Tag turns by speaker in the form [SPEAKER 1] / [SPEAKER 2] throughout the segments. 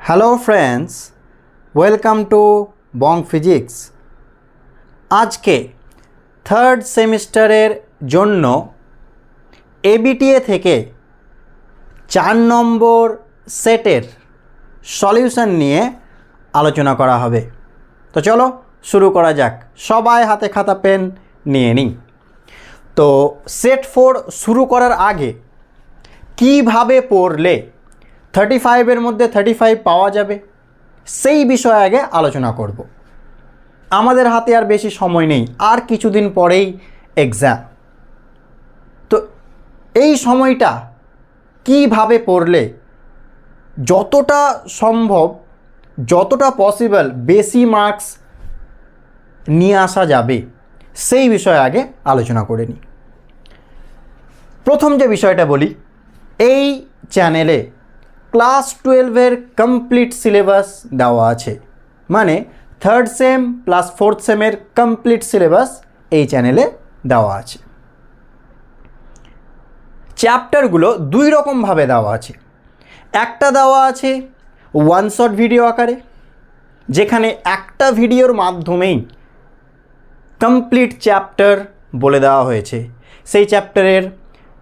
[SPEAKER 1] Hello friends, welcome to Bong physics. আজকে third সেমিস্টারের জন্য এবিটিএ থেকে 4 নম্বর সেটের সলিউশন নিয়ে আলোচনা করা হবে। তো চলো শুরু করা যাক। সবাই হাতে খাতা পেন নিয়ে নিই। তো সেট 4 শুরু করার আগে কিভাবে পড়লে 35-এর মধ্যে 35 পাওয়া যাবে সেই বিষয়ে আগে আলোচনা করব। আমাদের হাতে আর বেশি সময় নেই, আর কিছুদিন পরেই এক্সাম। তো এই সময়টা কিভাবে পড়লে যতটা সম্ভব, যতটা পসিবল বেশি মার্কস নিয়ে আসা যাবে সেই বিষয়ে আগে আলোচনা করে নিই। প্রথম যে বিষয়টা বলি, এই চ্যানেলে ক্লাস 12-এর কমপ্লিট সিলেবাস দেওয়া আছে, মানে থার্ড সেম প্লাস ফোর্থ সেমের কমপ্লিট সিলেবাস এই চ্যানেলে দেওয়া আছে। চ্যাপ্টারগুলো দুই রকমভাবে দেওয়া আছে। একটা দেওয়া আছে ওয়ান শট ভিডিও আকারে, যেখানে একটা ভিডিওর মাধ্যমেই কমপ্লিট চ্যাপ্টার বলে দেওয়া হয়েছে। সেই চ্যাপ্টারের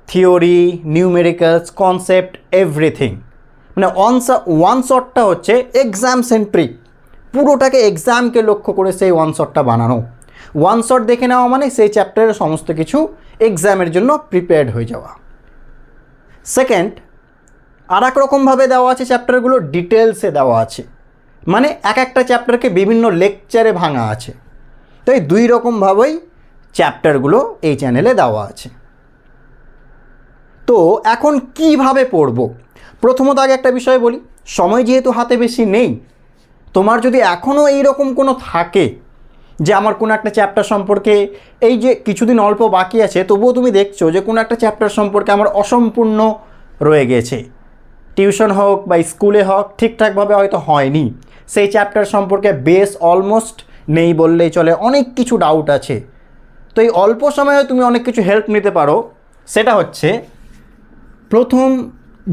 [SPEAKER 1] থিওরি, নিউমেরিক্যালস, কনসেপ্ট, এভরিথিং। মানে ওয়ান শটটা হচ্ছে এক্সাম সেন্ট্রিক, পুরোটাকে এক্সামকে লক্ষ্য করে সেই ওয়ান শটটা বানানো। ওয়ান শট দেখে নেওয়া মানে সেই চ্যাপ্টারের সমস্ত কিছু এক্সামের জন্য প্রিপেয়ার্ড হয়ে যাওয়া। সেকেন্ড, আর এক রকমভাবে দেওয়া আছে চ্যাপ্টারগুলো, ডিটেলসে দেওয়া আছে, মানে এক একটা চ্যাপ্টারকে বিভিন্ন লেকচারে ভাঙা আছে। তো এই দুই রকমভাবেই চ্যাপ্টারগুলো এই চ্যানেলে দেওয়া আছে। তো এখন কিভাবে পড়ব? প্রথমত আগে একটা বিষয় বলি, সময় যেহেতু হাতে বেশি নেই, তোমার যদি এখনও এইরকম কোনো থাকে যে আমার কোনো একটা চ্যাপ্টার সম্পর্কে, এই যে কিছুদিন অল্প বাকি আছে তবুও তুমি দেখছো যে কোনো একটা চ্যাপ্টার সম্পর্কে আমার অসম্পূর্ণ রয়ে গেছে, টিউশন হোক বা স্কুলে হোক ঠিকঠাকভাবে হয়তো হয়নি, সেই চ্যাপ্টার সম্পর্কে বেস অলমোস্ট নেই বললেই চলে, অনেক কিছু ডাউট আছে। তো এই অল্প সময়ে তুমি অনেক কিছু হেল্প নিতে পারো। সেটা হচ্ছে প্রথম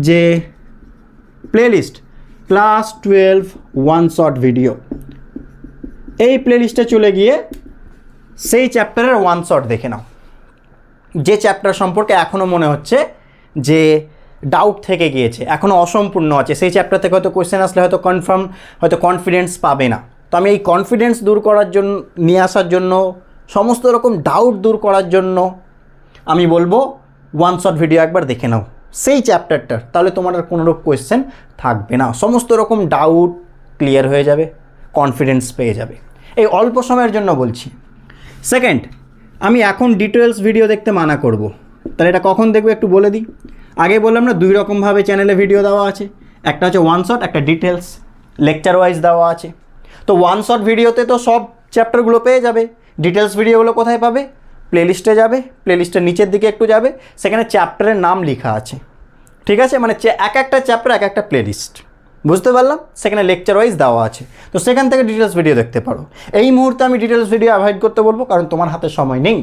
[SPEAKER 1] যে playlist, class 12 one shot video, এই প্লেলিস্টে চলে গিয়ে সেই চ্যাপ্টারের ওয়ান শট দেখে নাও। যে চ্যাপ্টার সম্পর্কে এখনও মনে হচ্ছে যে ডাউট থেকে গিয়েছে, এখনও অসম্পূর্ণ আছে, সেই চ্যাপ্টার থেকে হয়তো কোয়েশ্চেন আসলে হয়তো হয়তো কনফিডেন্স পাবে না। তো আমি এই কনফিডেন্স দূর করার জন্য, নিয়ে আসার জন্য, সমস্ত রকম ডাউট দূর করার জন্য আমি বলবো ওয়ান শট ভিডিও একবার দেখে নাও সেই চ্যাপ্টারটার, তাহলে তোমার আর কোনোরূপ কোয়েশ্চেন থাকবে না, সমস্ত রকম ডাউট ক্লিয়ার হয়ে যাবে, কনফিডেন্স পেয়ে যাবে। এই অল্প সময়ের জন্য বলছি। সেকেন্ড, আমি এখন ডিটেলস ভিডিও দেখতে মানা করব। তাহলে এটা কখন দেখবে একটু বলে দিই। আগে বললাম না, দুই রকমভাবে চ্যানেলে ভিডিও দেওয়া আছে, একটা হচ্ছে ওয়ান শট, একটা ডিটেলস, লেকচার ওয়াইজ দেওয়া আছে। তো ওয়ান শট ভিডিওতে তো সব চ্যাপ্টারগুলো পেয়ে যাবে, ডিটেলস ভিডিওগুলো কোথায় পাবে? প্লেলিস্টে যাবে, প্লেলিস্টের নিচের দিকে একটু যাবে, সেখানে চ্যাপ্টারের নাম লেখা আছে, ঠিক আছে? মানে এক একটা চ্যাপ্টার এক একটা প্লেলিস্ট, বুঝতে পারলাম? সেখানে লেকচার ওয়াইজ দেওয়া আছে, তো সেখান থেকে ডিটেলস ভিডিও দেখতে পারো। এই মুহূর্তে আমি ডিটেলস ভিডিও অ্যাভয়েড করতে বলবো, কারণ তোমার হাতে সময় নেই।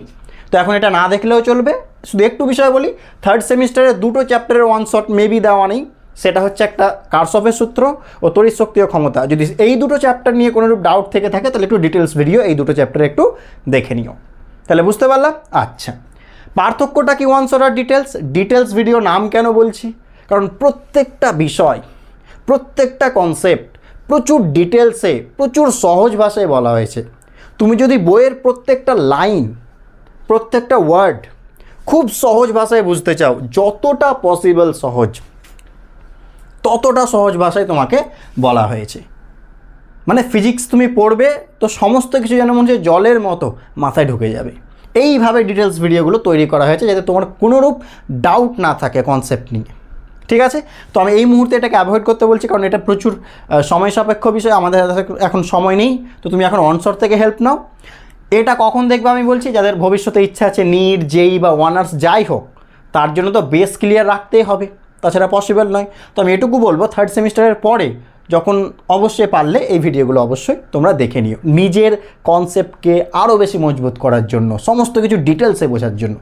[SPEAKER 1] তো এখন এটা না দেখলেও চলবে। শুধু একটু বিষয় বলি, থার্ড সেমিস্টারে দুটো চ্যাপ্টারের ওয়ান শট মেবি দেওয়া নেই। সেটা হচ্ছে একটা কার্সফের সূত্র ও তড়িৎ শক্তি ও ক্ষমতা। যদি এই দুটো চ্যাপ্টার নিয়ে কোনোরূপ ডাউট থেকে থাকে তাহলে একটু ডিটেলস ভিডিও এই দুটো চ্যাপ্টারে একটু দেখে নিও, তাহলে বুঝতে পারলাম। আচ্ছা, পার্থক্যটা কি ওয়ান শট আর ডিটেলস? ডিটেলস ভিডিও নাম কেন বলছি? কারণ প্রত্যেকটা বিষয়, প্রত্যেকটা কনসেপ্ট প্রচুর ডিটেলসে, প্রচুর সহজ ভাষায় বলা হয়েছে। তুমি যদি বইয়ের প্রত্যেকটা লাইন, প্রত্যেকটা ওয়ার্ড খুব সহজ ভাষায় বুঝতে চাও, যতটা পসিবল সহজ, ততটা সহজ ভাষায় তোমাকে বলা হয়েছে। মানে ফিজিক্স তুমি পড়বে তো সমস্ত কিছু যেন মনে হচ্ছে জলের মতো মাথায় ঢুকে যাবে। এইভাবে ডিটেলস ভিডিওগুলো তৈরি করা হয়েছে যাতে তোমার কোনোরূপ ডাউট না থাকে কনসেপ্ট নিয়ে, ঠিক আছে? তো আমি এই মুহূর্তে এটাকে অ্যাভয়েড করতে বলছি, কারণ এটা প্রচুর সময় সাপেক্ষ বিষয়, আমাদের এখন সময় নেই। তো তুমি এখন অনশট থেকে হেল্প নাও। এটা কখন দেখবে আমি বলছি, যাদের ভবিষ্যতে ইচ্ছা আছে নিট, জেই বা অনার্স যাই হোক, তার জন্য তো বেস ক্লিয়ার রাখতেই হবে, তাছাড়া পসিবল নয়। তো আমি এটুকু বলবো, থার্ড সেমিস্টারের পরে যখন অবশ্যই পারলে এই ভিডিওগুলো অবশ্যই তোমরা দেখে নিও নিজের কনসেপ্টকে আরও বেশি মজবুত করার জন্য, সমস্ত কিছু ডিটেলসে বোঝার জন্য।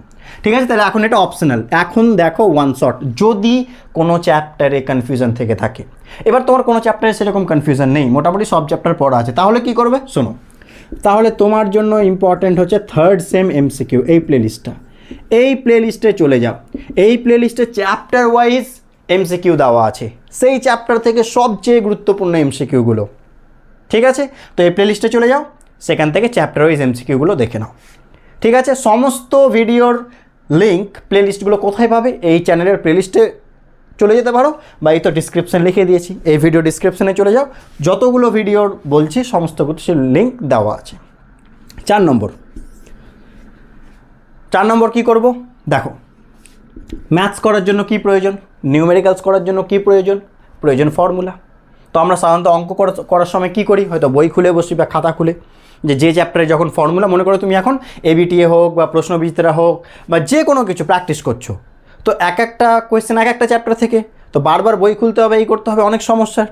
[SPEAKER 1] ঠিক আছে, তাহলে এখন এটা অপশনাল। এখন দেখো ওয়ান শট, যদি কোনো চ্যাপ্টারে কনফিউশন থেকে থাকে, এবার তোমার কোনো চ্যাপ্টারে সেরকম কনফিউশন নেই, মোটামুটি সব চ্যাপ্টার পড়া আছে, তাহলে কি করবে শোনো। তাহলে তোমার জন্য ইম্পর্ট্যান্ট হচ্ছে থার্ড সেম এমসিকিউ, এই প্লেলিস্টটা, এই প্লেলিস্টে চলে যাও। এই প্লেলিস্টে চ্যাপ্টার ওয়াইজ এমসিকিউ দেওয়া আছে, সেই চ্যাপ্টার থেকে সবচেয়ে গুরুত্বপূর্ণ এমসিকিউগুলো। ঠিক আছে, তো এই প্লেলিস্টে চলে যাও, সেখান থেকে চ্যাপ্টার ওয়াইজ এমসিকিউগুলো দেখে নাও। ঠিক আছে, সমস্ত ভিডিওর লিঙ্ক প্লেলিস্টগুলো কোথায় পাবে, এই চ্যানেলের প্লেলিস্টে চলে যেতে পারো, বা এই তো ডিসক্রিপশান লিখে দিয়েছি, এই ভিডিও ডিসক্রিপশানে চলে যাও, যতগুলো ভিডিওর বলছি সমস্ত কিছু লিঙ্ক দেওয়া আছে। 4 নম্বর কী করব দেখো, ম্যাথস করার জন্য কি প্রয়োজন, নিউমেরিক্যালস করার জন্য কি প্রয়োজন ফর্মুলা। তো আমরা সাধারণত অঙ্ক করার সময় কি করি, হয়তো বই খুলে বসি বা খাতা খুলে, যে চ্যাপ্টারে যখন ফর্মুলা, মনে করো তুমি এখন এবিটিএ হোক বা প্রশ্নবিচিত্রা হোক বা যে কোনো কিছু প্র্যাকটিস করছো, তো এক একটা কোয়েশ্চেন এক একটা চ্যাপ্টার থেকে, তো বারবার বই খুলতে হবে, এই করতে হবে, অনেক সমস্যা,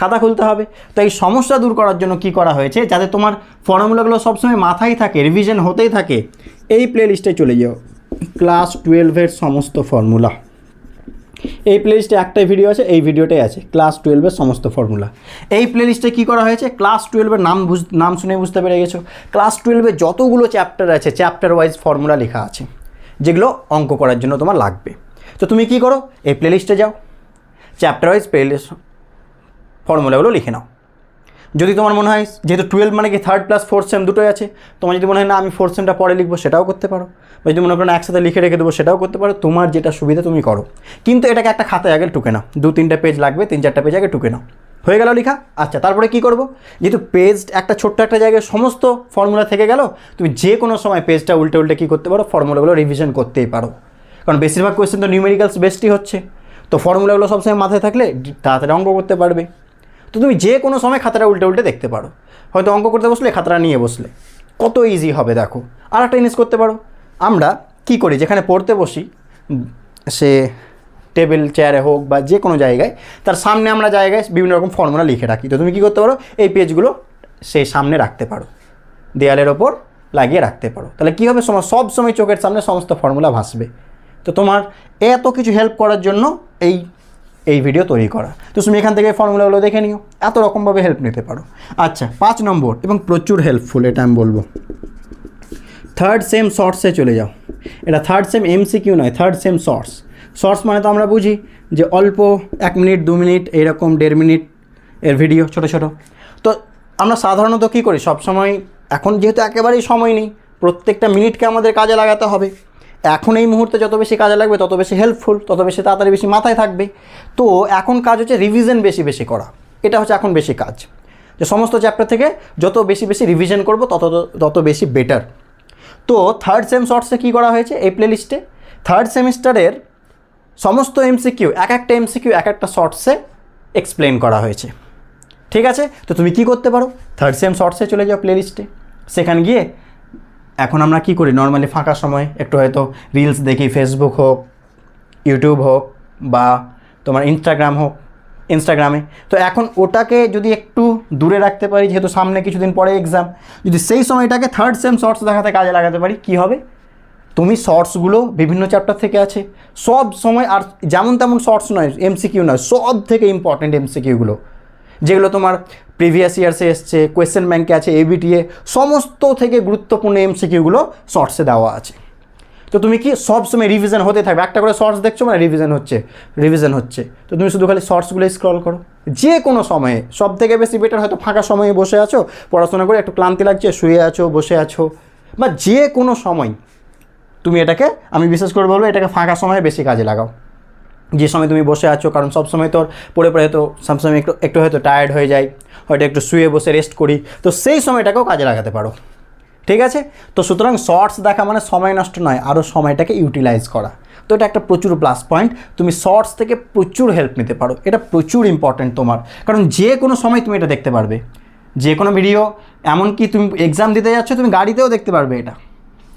[SPEAKER 1] খাতা খুলতে হবে। তো এই সমস্যা দূর করার জন্য কি করা হয়েছে, যাতে তোমার ফর্মুলাগুলো সবসময় মাথায় থাকে, রিভিশন হতেই থাকে, এই প্লেলিস্টে চলে যাও, ক্লাস 12-এর সমস্ত ফর্মুলা। এই প্লেলিস্টে একটাই ভিডিও আছে, এই ভিডিওটাই আছে, ক্লাস 12-এর সমস্ত ফর্মুলা। এই প্লেলিস্টে কী করা হয়েছে, ক্লাস 12-এর নাম শুনে বুঝতে পেরে গেছো, ক্লাস 12-এর যতগুলো চ্যাপ্টার আছে চ্যাপ্টার ওয়াইজ ফর্মুলা লেখা আছে, যেগুলো অঙ্ক করার জন্য তোমার লাগবে। তো তুমি কি করো, এই প্লেলিস্টে যাও, চ্যাপ্টার ওয়াইজ প্লেলিস্ট ফর্মুলাগুলো লিখে নাও। যদি তোমার মনে হয়, যেহেতু 12 মানে কি 3rd + 4th সেম দুটোই আছে, তোমার যদি মনে হয় না আমি 4th সেমটা পরে লিখবো, সেটাও করতে পারো, বা যদি মনে করো না একসাথে লিখে রেখে দেবো, সেটাও করতে পারো, তোমার যেটা সুবিধা তুমি করো। কিন্তু এটাকে একটা খাতায় আগে টুকে নাও, 2-3টা পেজ লাগবে, 3-4টা পেজ আগে টুকে নাও, হয়ে গেল লেখা। আচ্ছা, তারপরে কি করবো, যেহেতু পেজ একটা ছোট্ট একটা জায়গায় সমস্ত ফর্মুলা থেকে গেল, তুমি যে কোনো সময় পেজটা উল্টে কী করতে পারো, ফর্মুলাগুলো রিভিশন করতেই পারো, কারণ বেশিরভাগ কোয়েশ্চেন তো নিউমেরিক্যালস বেসডই হচ্ছে, তো ফর্মুলাগুলো সবসময় মাথায় থাকলে তাড়াতাড়ি অঙ্ক করতে পারবে। তো তুমি যে কোনো সময় খাতাটা উল্টে দেখতে পারো, হয়তো অঙ্ক করতে বসলে খাতাটা নিয়ে বসলে কত ইজি হবে দেখো। আর একটা জিনিস করতে পারো, আমরা কি করি, যেখানে পড়তে বসি, সে টেবিল চেয়ারে হোক বা যে কোনো জায়গায়, তার সামনে আমরা জায়গায় বিভিন্ন রকম ফর্মুলা লিখে রাখি। তো তুমি কী করতে পারো, এই পেজগুলো সেই সামনে রাখতে পারো, দেয়ালের ওপর লাগিয়ে রাখতে পারো, তাহলে কী হবে, সব সময় চোখের সামনে সমস্ত ফর্মুলা ভাসবে। তো তোমার এত কিছু হেল্প করার জন্য এই ভিডিও তৈরি করা। তো তুমি এখান থেকে ফর্মুলাগুলো দেখে নিও, এত রকমভাবে হেল্প নিতে পারো। আচ্ছা, 5 নম্বর এবং প্রচুর হেল্পফুল, এটা আমি বলবো, থার্ড সেম শর্টসে চলে যাও। এটা থার্ড সেম এমসিকিউ নয়, থার্ড সেম শর্টস। শর্টস মানে তো আমরা বুঝি যে অল্প 1 মিনিট 2 মিনিট এইরকম 1.5 মিনিট এর ভিডিও, ছোটো ছোটো। তো আমরা সাধারণত কী করি, সবসময় এখন যেহেতু একেবারেই সময় নেই, প্রত্যেকটা মিনিটকে আমাদের কাজে লাগাতে হবে। এখন এই মুহূর্তে যত বেশি কাজে লাগবে তত বেশি হেল্পফুল, তত বেশি তাড়াতাড়ি বেশি মাথায় থাকবে। তো এখন কাজ হচ্ছে রিভিশন বেশি করা, এটা হচ্ছে এখন বেশি কাজ, যে সমস্ত চ্যাপ্টার থেকে যত বেশি রিভিশন করব তত বেশি বেটার। তো থার্ড সেম শর্টসে কী করা হয়েছে, এই প্লেলিস্টে থার্ড সেমিস্টারের সমস্ত এমসিকিউ, এক একটা শর্টসে এক্সপ্লেন করা হয়েছে। ঠিক আছে, তো তুমি কি করতে পারো, থার্ড সেম শর্টসে চলে যাও প্লেলিস্টে, সেখানে গিয়ে এখন আমরা কি করি, নর্মালি ফাঁকা সময় একটু হয়তো রিলস দেখি, ফেসবুক হোক, ইউটিউব হোক, বা তোমার ইনস্টাগ্রামে। তো এখন ওটাকে যদি একটু দূরে রাখতে পারি, যেহেতু সামনে কিছুদিন পরে এক্সাম, যদি সেই সময়টাকে থার্ড সেম শর্টস দেখাতে কাজে লাগাতে পারি, কি হবে, তুমি শর্টসগুলো বিভিন্ন চ্যাপ্টার থেকে আছে সব সময়, আর যেমন তেমন শর্টস নয়, এমসিকিউ নয়, সব থেকে ইম্পর্টেন্ট এমসিকিউগুলো, যেগুলো তোমার প্রিভিয়াস ইয়ার্সে এসছে, কোয়েশ্চেন ব্যাংকে আছে, এবিটিএ, সমস্ত থেকে গুরুত্বপূর্ণ এমসিকিউগুলো শর্টসে দেওয়া আছে। তো তুমি কি সব সময় রিভিশন হতে থাকবে, একটা করে শর্টস দেখছো মানে রিভিশন হচ্ছে, তো তুমি শুধু খালি শর্টসগুলো স্ক্রল করো যে কোনো সময়ে। সব থেকে বেশি বেটার হয়তো ফাঁকা সময়ে বসে আছো, পড়াশোনা করে একটু ক্লান্তি লাগছে, শুয়ে আছো, বসে আছো, বা যে কোনো সময় তুমি এটাকে, আমি বিশেষ করে বলবো এটাকে ফাঁকা সময়ে বেশি কাজে লাগাও। যে সময় তুমি বসে আছো, কারণ সব সময় তোর পড়ে হয়তো সবসময় একটু হয়তো টায়ার্ড হয়ে যায়, হয়তো একটু শুয়ে বসে রেস্ট করি, তো সেই সময়টাকেও কাজে লাগাতে পারো। ঠিক আছে, তো সুতরাং শর্টস দেখা মানে সময় নষ্ট নয়, আরও সময়টাকে ইউটিলাইজ করা। তো এটা একটা প্রচুর প্লাস পয়েন্ট, তুমি শর্টস থেকে প্রচুর হেল্প নিতে পারো, এটা প্রচুর ইম্পর্ট্যান্ট তোমার, কারণ যে কোনো সময় তুমি এটা দেখতে পারবে, যে কোনো ভিডিও, এমনকি তুমি এক্সাম দিতে যাচ্ছ, তুমি গাড়িতেও দেখতে পারবে এটা,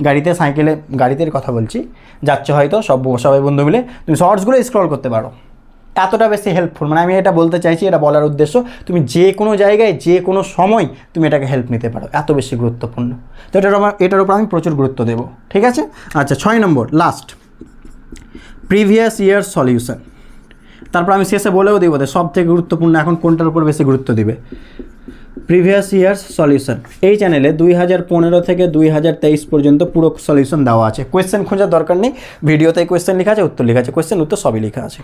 [SPEAKER 1] গাড়িতে, সাইকেলে, গাড়িতে কথা বলছি, যাচ্ছে হয়তো সবাই বন্ধু মিলে, তুমি শর্টসগুলো স্ক্রল করতে পারো। এতটা বেশি হেল্পফুল, মানে আমি এটা বলতে চাইছি, এটা বলার উদ্দেশ্য তুমি যে কোনো জায়গায় যে কোনো সময় তুমি এটাকে হেল্প নিতে পারো, এত বেশি গুরুত্বপূর্ণ। তো এটার উপর আমি প্রচুর গুরুত্ব দেবো, ঠিক আছে। আচ্ছা 6 নম্বর লাস্ট, প্রিভিয়াস ইয়ার সলিউশন। তারপর আমি শেষে বলেও দেবো সব থেকে গুরুত্বপূর্ণ এখন কোনটার উপর বেশি গুরুত্ব দিবে। প্রিভিয়াস ইয়ার্স সলিউশন, এই চ্যানেলে 2015 থেকে 2023 পর্যন্ত পুরো সলিউশন দেওয়া আছে, কোয়েশ্চেন খোঁজার দরকার নেই, ভিডিওতে কোয়েশ্চেন লেখা আছে, উত্তর লেখা আছে, কোয়েশ্চেন উত্তর সবই লেখা আছে।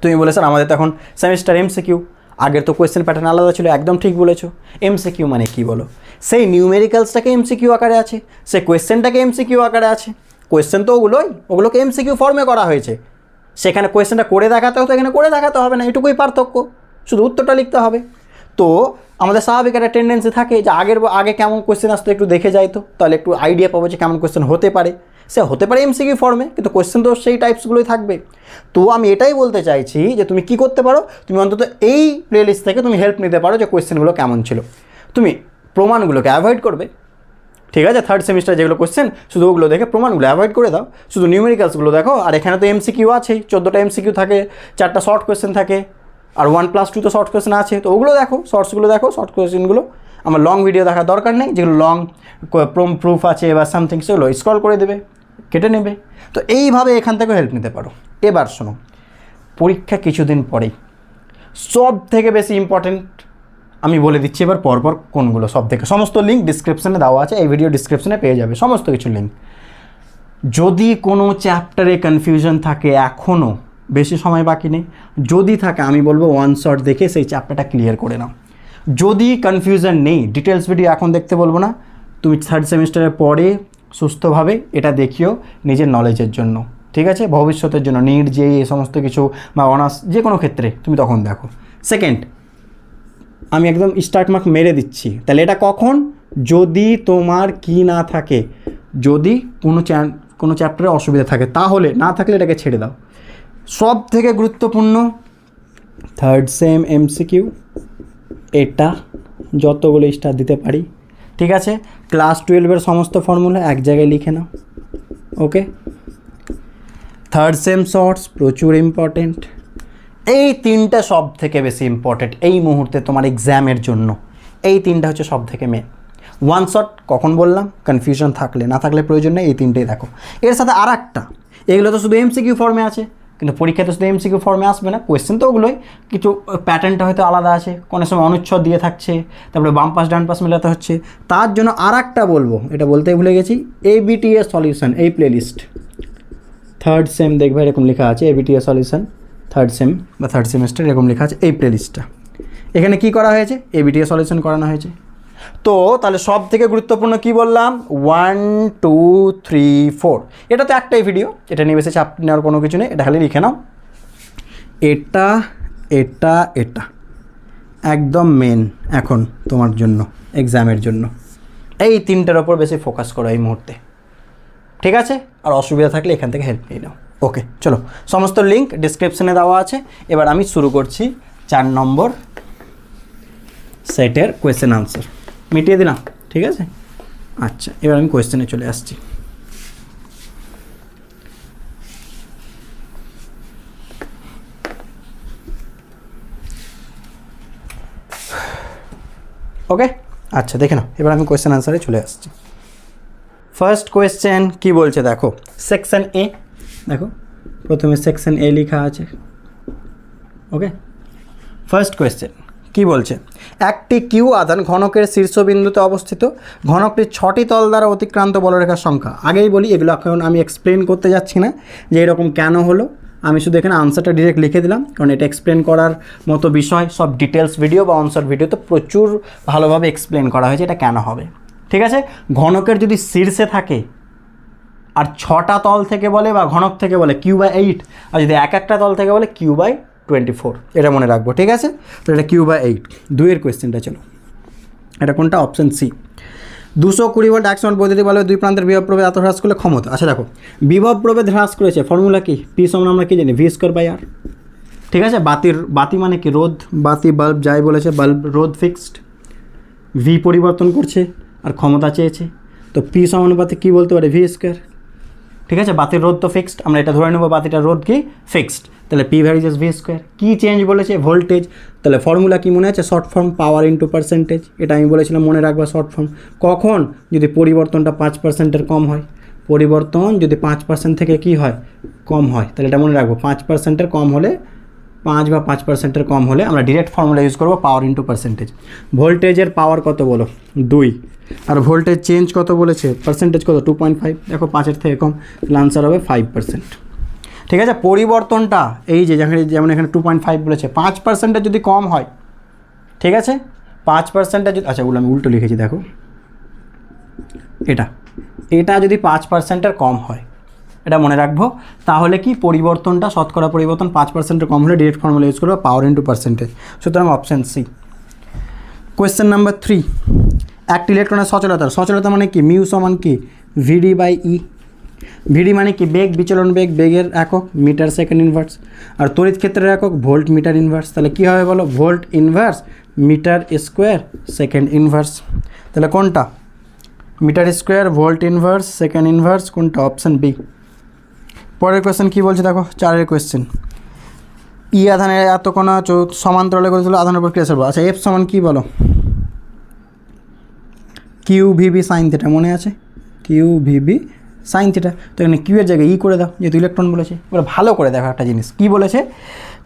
[SPEAKER 1] তুমি বলে স্যার আমাদের তো এখন সেমিস্টার এমসিকিউ, আগের তো কোয়েশ্চেন প্যাটার্ন আলাদা ছিল, একদম ঠিক বলেছো। এমসিকিউ মানে কি বলো, সেই নিউমেরিক্যালসটাকে এমসিকিউ আকারে আছে, সেই কোয়েশ্চেনটাকে এমসিকিউ আকারে আছে। কোয়েশ্চেন তো ওগুলোকে এমসিকিউ ফর্মে করা হয়েছে, সেখানে কোয়েশ্চেনটা করে দেখাতে হতো, এখানে করে দেখাতে হবে না, এটুকুই পার্থক্য, শুধু উত্তরটা লিখতে হবে। তো আমাদের স্বাভাবিক একটা টেন্ডেন্সি থাকে যে আগে কেমন কোয়েশ্চেন আসতো একটু দেখে যাই, তো তাহলে একটু আইডিয়া পাবো যে কেমন কোয়েশ্চেন হতে পারে। সে হতে পারে এমসিকিউ ফর্মে, কিন্তু কোয়েশ্চেন তো সেই টাইপসগুলোই থাকবে। তো আমি এটাই বলতে চাইছি যে তুমি কি করতে পারো, তুমি অন্তত এই প্লেলিস্ট থেকে তুমি হেল্প নিতে পারো যে কোয়েশ্চেনগুলো কেমন ছিল। তুমি প্রমাণগুলোকে অ্যাভয়েড করবে, ঠিক আছে, থার্ড সেমিস্টার যেগুলো কোয়েশ্চেন শুধু ওগুলো দেখে প্রমাণগুলো অ্যাভয়েড করে দাও, শুধু নিউমেরিক্যালসগুলো দেখো। আর এখানে তো এমসিকিউ আছেই, 14টা এমসিকিউ থাকে, 4টা শর্ট কোয়েশ্চেন থাকে, আর 1+2 তো শর্ট কোয়েশ্চেন আছে, তো ওগুলো দেখো, শর্টসগুলো দেখো, শর্ট কোয়েশ্চেনগুলো। আমার লং ভিডিও দেখার দরকার নেই, যেগুলো লং প্রুফ আছে বা সামথিং, সেগুলো স্ক্রল করে দেবে, কেটে নেবে। তো এইভাবে এখান থেকেও হেল্প নিতে পারো। এবার শোনো, পরীক্ষা কিছুদিন পরেই, সব থেকে বেশি ইম্পর্টেন্ট আমি বলে দিচ্ছি এবার পরপর কোনগুলো সব থেকে, সমস্ত লিঙ্ক ডিসক্রিপশনে দেওয়া আছে, এই ভিডিও ডিসক্রিপশনে পেয়ে যাবে সমস্ত কিছু লিঙ্ক। যদি কোনো চ্যাপ্টারে কনফিউশন থাকে, এখনও বেশি সময় বাকি নেই, যদি থাকে আমি বলবো ওয়ান শট দেখে সেই চ্যাপ্টারটা ক্লিয়ার করে নাও। যদি কনফিউশন নেই, ডিটেলস ভিডিও এখন দেখতে বলবো না, তুমি থার্ড সেমিস্টারের পরে সুস্থভাবে এটা দেখিও নিজের নলেজের জন্য, ঠিক আছে, ভবিষ্যতের জন্য, নিট জেই এই সমস্ত কিছু বা অনার্স যে কোনো ক্ষেত্রে তুমি তখন দেখো। সেকেন্ড, আমি একদম স্টার্ট মার্ক মেরে দিচ্ছি, তাহলে এটা কখন, যদি তোমার কি না থাকে, যদি কোনো চ্যাপ্টারে অসুবিধা থাকে, তাহলে, না থাকলে এটাকে ছেড়ে দাও। সব থেকে গুরুত্বপূর্ণ থার্ড সেম এমসিকিউ, এটা যতগুলো স্টার দিতে পারি, ঠিক আছে। ক্লাস 12-এর সমস্ত ফর্মুলা এক জায়গায় লিখে নাও, ওকে। থার্ড সেম শর্টস প্রচুর ইম্পর্টেন্ট। এই তিনটা সব থেকে বেশি ইম্পর্টেন্ট এই মুহূর্তে তোমার এক্সামের জন্য, এই তিনটা হচ্ছে সব থেকে মেন। ওয়ান শট কখন বললাম, কনফিউশন থাকলে, না থাকলে প্রয়োজন নেই, এই তিনটেই দেখো। এর সাথে আর একটা, এগুলো তো শুধু এমসিকিউ ফর্মে আছে, কিন্তু পরীক্ষাতে শুধু এমসিকিউ ফর্মে আসবে না, কোয়েশ্চেন তো ওগুলোই, কিছু প্যাটার্নটা হয়তো আলাদা আছে, কোনো সময় অনুচ্ছেদ দিয়ে থাকছে, তারপরে বাম পাশ ডান পাশ মেলাতে হচ্ছে। তার জন্য আর একটা বলবো, এটা বলতেই ভুলে গেছি, এবিটিএ সলিউশন, এই প্লেলিস্ট থার্ড সেম দেখবে এরকম লেখা আছে, এবিটিএ সলিউশন থার্ড সেম বা থার্ড সেমিস্টার এরকম লেখা আছে, এই প্লেলিস্টটা। এখানে কি করা হয়েছে, এবিটিএ সলিউশন করানো হয়েছে। তো তাহলে সব থেকে গুরুত্বপূর্ণ কি বললাম, 1 2 3 4, এটা তো একটাই ভিডিও, এটা নিয়ে বেশি চাপ নেওয়ার কোনো কিছু নেই, এটা খালি লিখে নাও। এটা এটা এটা একদম মেন এখন তোমার জন্য, এক্সামের জন্য, এই তিনটার ওপর বেশি ফোকাস করো এই মুহূর্তে, ঠিক আছে। আর অসুবিধা থাকলে এখান থেকে হেল্প নিয়ে নাও, ওকে। চলো, সমস্ত লিঙ্ক ডিসক্রিপশনে দেওয়া আছে। এবার আমি শুরু করছি 4 নম্বর সেটের কোয়েশ্চেন আনসার, মিটিয়ে দিলাম, ঠিক আছে। আচ্ছা, এবার আমি কোয়েশ্চেনে চলে আসছি। ওকে, আচ্ছা দেখে নাও, এবার আমি কোয়েশ্চেন আনসারে চলে আসছি। ফার্স্ট কোয়েশ্চেন কি বলছে দেখো, সেকশন এ, দেখো প্রথমে সেকশন এ লেখা আছে, ওকে। ফার্স্ট কোয়েশ্চেন কি বলছে, একটি কিউ আধান ঘনকের শীর্ষবিন্দুতে অবস্থিত, ঘনকটির 6টি তল দ্বারা অতিক্রান্ত বলরেখার সংখ্যা। আগেই বলি, এগুলো এখন আমি এক্সপ্লেন করতে যাচ্ছি না যে এরকম কেন হলো, আমি শুধু এখানে আনসারটা ডিরেক্ট লিখে দিলাম, কারণ এটা এক্সপ্লেন করার মতো বিষয়, সব ডিটেলস ভিডিও বা আনসার ভিডিওতে প্রচুর ভালোভাবে এক্সপ্লেন করা হয়েছে এটা কেন হবে, ঠিক আছে। ঘনকের যদি শীর্ষে থাকে আর 6টা তল থেকে বলে বা ঘনক থেকে বলে Q/8, আর যদি একটা তল থেকে বলে Q/24, এটা মনে রাখবো, ঠিক আছে। তো এটা Q/8। 2-এর কোয়েশ্চেনটা চলো, এটা কোনটা, অপশন সি। 220 ভোল্ট 100 ওয়াট বৈদ্যুতিক বাল্বের দুই প্রান্তের বিভব প্রভেদ এত হ্রাস করলে ক্ষমতা। আচ্ছা দেখো, বিভব প্রভেদ হ্রাস করেছে, ফর্মুলা কি, পি সমান আমরা কি জানি, V²/R, ঠিক আছে। বাতি মানে কি, রোধ, বাতি বাল্ব যাই বলেছে, বাল্ব রোধ ফিক্সড, ভি পরিবর্তন করছে আর ক্ষমতা চেয়েছে, তো পি সমানুপাতে কী বলতে পারে, V²। ঠিক আছে, বাতির রোধ তো ফিক্সড, আমরা এটা ধরে নেব বাতিটার রোধ কি ফিক্সড। তাহলে পি ভ্যারিজেস ভি স্কোয়ার। কী চেঞ্জ বলেছে? ভোল্টেজ। তাহলে ফর্মুলা কি মনে আছে? শর্ট ফর্ম পাওয়ার ইন্টু পার্সেন্টেজ। এটা আমি বলেছিলাম মনে রাখবা শর্ট ফর্ম। কখন? যদি পরিবর্তনটা 5%-এর কম হয়। পরিবর্তন যদি 5% থেকে কি হয়? কম হয়। তাহলে এটা মনে রাখবো, 5%-এর কম হলে, 5 বা 5%-এর কম হলে আমরা ডিরেক্ট ফর্মুলা ইউজ করবো পাওয়ার ইন্টু পার্সেন্টেজ। ভোল্টেজের পাওয়ার কত বলো? 2। আর ভোল্টেজ চেঞ্জ কত বলেছে? পার্সেন্টেজ কত? 2.5। দেখো 5-এর থেকে কম, তাহলে আনসার হবে 5%। ঠিক আছে, পরিবর্তনটা এই যে যেমন এখানে 2.5 বলেছে, 5%-এর যদি কম হয়, ঠিক আছে, 5%-এর যদি, আচ্ছা ওগুলো আমি উল্টো লিখেছি, দেখো এটা যদি 5%-এর কম হয়, এটা মনে রাখবো, তাহলে কি পরিবর্তনটা, শতকরা পরিবর্তন 5%-এর কম হলে ডিরেক্ট ফর্মুলা ইউজ করবো পাওয়ার ইন্টু পার্সেন্টেজ। সুতরাং অপশান সি। কোয়েশ্চেন নাম্বার 3, একটি ইলেকট্রনের সচলতা মানে কি? মিউ সমান কি? ভিডি বাই ই। ভিডি মানে কি? বেগ, বিচলন বেগ, বেগের একক মিটার সেকেন্ড ইনভার্স। আর তড়িৎ ক্ষেত্রের একক ভোল্ট মিটার ইনভার্স। তাহলে কী হবে বলো? Volt inverse metre square second inverse. তাহলে কোনটা? Metre square volt inverse second inverse কোনটা? Option B. পরের কোয়েশ্চেন কী বলছে দেখো, 4-এর কোয়েশ্চেন। ই আধানের এত কোণা সমান্তরালে করেছিল আধানের উপর ক্রিয়া চলবে। আচ্ছা এফ সমান কী বলো? কিউ ভিবি সাইন থিটা, মনে আছে? Q VB sine theta. তো এখানে কিউ এর জায়গায় ই করে দাও, যেহেতু ইলেকট্রন বলেছে। এবার ভালো করে দেখো একটা জিনিস, কী বলেছে?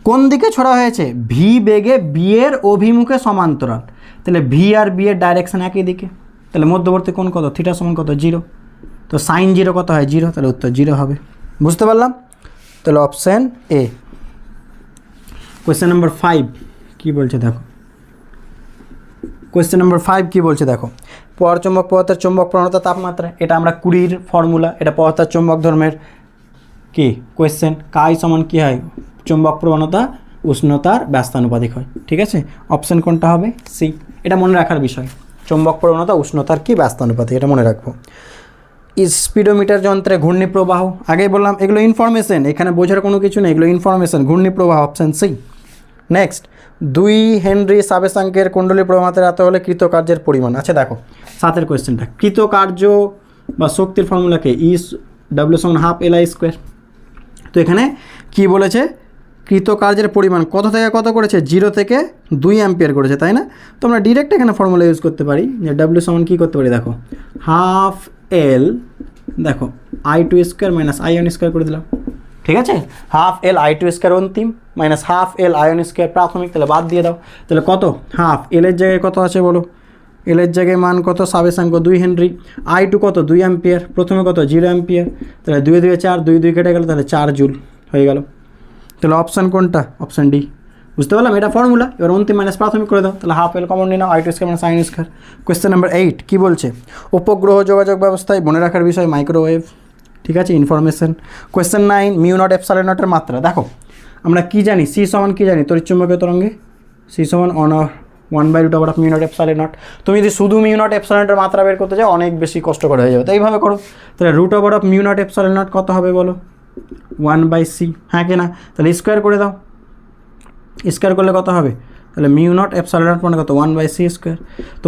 [SPEAKER 1] কোন দিকে ছড়া হয়েছে? ভি বেগে বি এর অভিমুখে সমান্তরাল। তাহলে ভি আর বি এর ডাইরেকশন একই দিকে। তাহলে মধ্যবর্তী কোণ কত? থিটা সমান কত? 0। তো সাইন 0 কত হয়? 0। তাহলে উত্তর 0 হবে। বুঝতে পারলাম? তাহলে অপশান এ। কোয়েশ্চেন নাম্বার 5 কী বলছে দেখো। কোয়েশ্চেন নাম্বার 5 কী বলছে দেখো। পরচুম্বক পদার্থের চুম্বক প্রবণতা তাপমাত্রা, এটা আমরা 20-র ফর্মুলা, এটা পদার্থের চুম্বক ধর্মের কি কোয়েশ্চেন। কাই সমান কী হয়? চুম্বক প্রবণতা উষ্ণতার ব্যস্তানুপাতিক হয়। ঠিক আছে, অপশান কোনটা হবে? সি। এটা মনে রাখার বিষয়, চুম্বক প্রবণতা উষ্ণতার কি ব্যস্তানুপাতিক, এটা মনে রাখবো। স্পিডোমিটার যন্ত্রে ঘূর্ণি প্রবাহ, আগেই বললাম এগুলো ইনফরমেশন, এখানে বোঝার কোনো কিছু নেই, এগুলো ইনফরমেশন। ঘূর্ণি প্রবাহ অপশান সি। নেক্সট, 2 হেনরি সাবেশাঙ্কের কুণ্ডলী প্রবাহের এত হলে কৃতকার্যের পরিমাণ। আচ্ছা দেখো 7-এর কোয়েশ্চেনটা, কৃতকার্য বা শক্তির ফর্মুলাকে ই ডাব্লিউ সমান হাফ এল আই স্কোয়ার। তো এখানে কি বলেছে? কৃতকার্যের পরিমাণ কত থেকে কত করেছে? 0 থেকে 2 অ্যাম্পিয়ার করেছে, তাই না? তো আমরা ডিরেক্ট এখানে ফর্মুলা ইউজ করতে পারি, যে ডাব্লিউ সমান কী করতে পারি দেখো, হাফ এল, দেখো I2 square minus I1 square করে দিলাম। ঠিক আছে, হাফ এল I2 স্কোয়ার অন্তিম মাইনাস হাফ এল I1 স্কোয়ার প্রাথমিক, তাহলে বাদ দিয়ে দাও। তাহলে কত? হাফ এলের জায়গায় কত আছে বলো? এলের জায়গায় মান কত? সাবেশাঙ্ক 2 হেনরি। I2 কত? 2 অ্যাম্পিয়ার। প্রথমে কত? 0 অ্যাম্পিয়ার। তাহলে 2 2 4, 2 2 কেটে গেল, তাহলে 4 জুল হয়ে গেল। তাহলে অপশান কোনটা? Option D. বুঝতে পারলাম? এটা ফর্মুলা। এবার অন্তিম মাইনাস প্রাথমিক করে দাও, তাহলে হাফ এল কমন নিয়ে নাও, I2 square minus I1 square. Question number 8 কী বলছে? উপগ্রহ যোগাযোগ ব্যবস্থায় মনে রাখার বিষয় মাইক্রোওয়েভ। ঠিক আছে, information. Question 9, mu naught epsilon নটের মাত্রা। দেখো আমরা কী জানি? সি সমান কী জানি? তড়িৎচুম্বকীয় তরঙ্গে সি সমান 1/√* মিউ নট এপসাইলন নট। তুমি যদি শুধু মিউ নট এপসাইলন নটের মাত্রা বের করতে চাও, অনেক বেশি কষ্ট করে হয়ে যাবে, তো এইভাবে করো। তাহলে √* মিউ নট এপসাইলন নট কত হবে বলো? 1/c, হ্যাঁ কি না? তাহলে স্কোয়ার করে দাও, স্কোয়ার করলে কত হবে? তাহলে মিউ নট এপসাইলন নট মানে কত? 1/c square. তো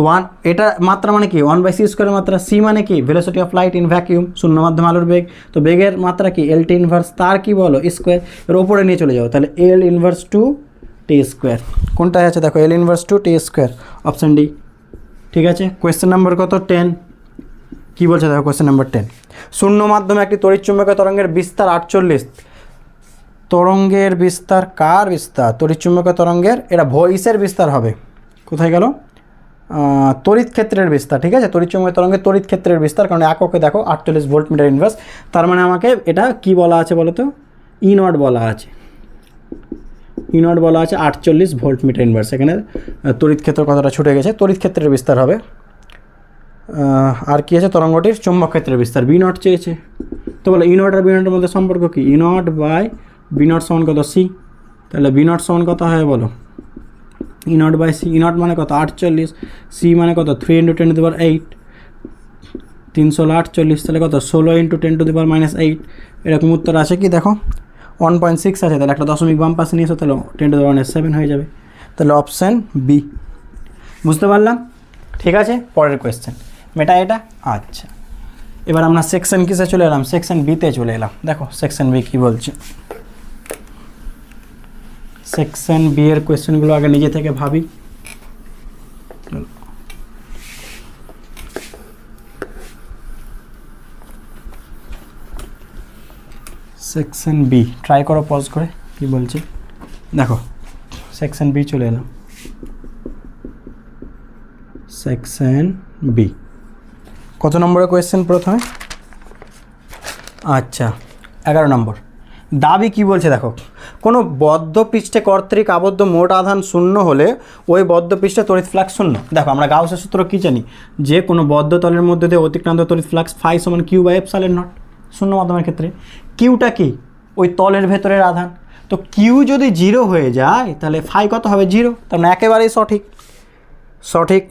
[SPEAKER 1] এটা মাত্রা মানে কি? 1/c স্কোয়ারের মাত্রা। সি মানে কি? Velocity of light in vacuum, শূন্য মাধ্যমে আলোর বেগ। তো বেগের মাত্রা কি? LT ইনভার্স, তার কি বলো? স্কোয়ার। এর ওপরে নিয়ে চলে যাও, তাহলে L ইনভার্স টু টি স্কোয়ার। কোনটায় আছে দেখো? L ইনভার্স টু টি স্কোয়ার, অপশান ডি। ঠিক আছে, কোয়েশ্চেন নাম্বার কত? 10 কী বলছে দেখো? কোয়েশ্চেন নাম্বার 10, শূন্য মাধ্যমে একটি তড়িৎচুম্বকীয় তরঙ্গের বিস্তার 48। তরঙ্গের বিস্তার কার বিস্তার? তড়িৎচুম্বকীয় তরঙ্গের, এটা ভয়েসের বিস্তার হবে। কোথায় গেল? তড়িৎ ক্ষেত্রের বিস্তার। ঠিক আছে, তড়িৎচুম্বকীয় তরঙ্গের তড়িৎ ক্ষেত্রের বিস্তার, কারণ এককে দেখো 48 ভোল্ট মিটার ইনভার্স। তার মানে আমাকে এটা কি বলা আছে বলো তো? ই নট বলা আছে, ই নট বলা আছে 48 ভোল্ট মিটার ইনভার্স। এখানে তড়িৎ ক্ষেত্র কতটা ছুটে গেছে, তড়িৎ ক্ষেত্রের বিস্তার হবে। আর কি আছে? তরঙ্গটির চুম্বক ক্ষেত্রের বিস্তার। বি নট চেয়েছে, তো বলো ই নট আর বি নটের মধ্যে সম্পর্ক কি? ই নট বাই বি নট সমান কত? সি। তাহলে বি নট সমান কত হয় বলো? E naught by C. E naught মানে কত? 48। সি মানে কত? 3 × 10⁸, 348। তাহলে কত? 16 × 10⁻⁻8। এরকম উত্তর আছে কি দেখো? 1.6 আছে, তাহলে একটা দশমিক বাম পাশে নিয়ে এসো, তাহলে 10⁻⁷ হয়ে যাবে। তাহলে অপশান বি। বুঝতে পারলাম? ঠিক আছে, পরের কোয়েশ্চেন মেটা এটা। আচ্ছা এবার আমরা সেকশন কিসে চলে এলাম, সেকশন বিতে চলে এলাম। দেখো সেকশন বি কী বলছে। সেকশন বি এর কোয়েশ্চেনগুলো আগে নিজে থেকে ভাবি। সেকশন বি ট্রাই করো পজ করে কি বলছে। দেখো সেকশন বি চলে এলাম। সেকশন বি কত নম্বরের কোয়েশ্চেন প্রথমে? আচ্ছা 11 নম্বর। দাবি কি বলছে দেখো, কোনো বদ্ধ পৃষ্ঠে কর্তৃক আবদ্ধ মোট আধান শূন্য হলে ওই বদ্ধ পৃষ্ঠে তড়িৎ ফ্লাক্স শূন্য। দেখো আমরা গাউসের সূত্র কী জানি, যে কোনো বদ্ধ তলের মধ্যে দিয়ে অতিক্রান্ত তড়িৎ ফ্লাক্স ফাই সমান কিউ বাই এপসাইলন নট। শূন্য মাধ্যমের ক্ষেত্রে কিউটা কি, ওই তলের ভেতরের আধান। তো কিউ যদি 0 হয়ে যায় তাহলে ফাই কত হবে 0, তার মানে একেবারেই সঠিক। সঠিক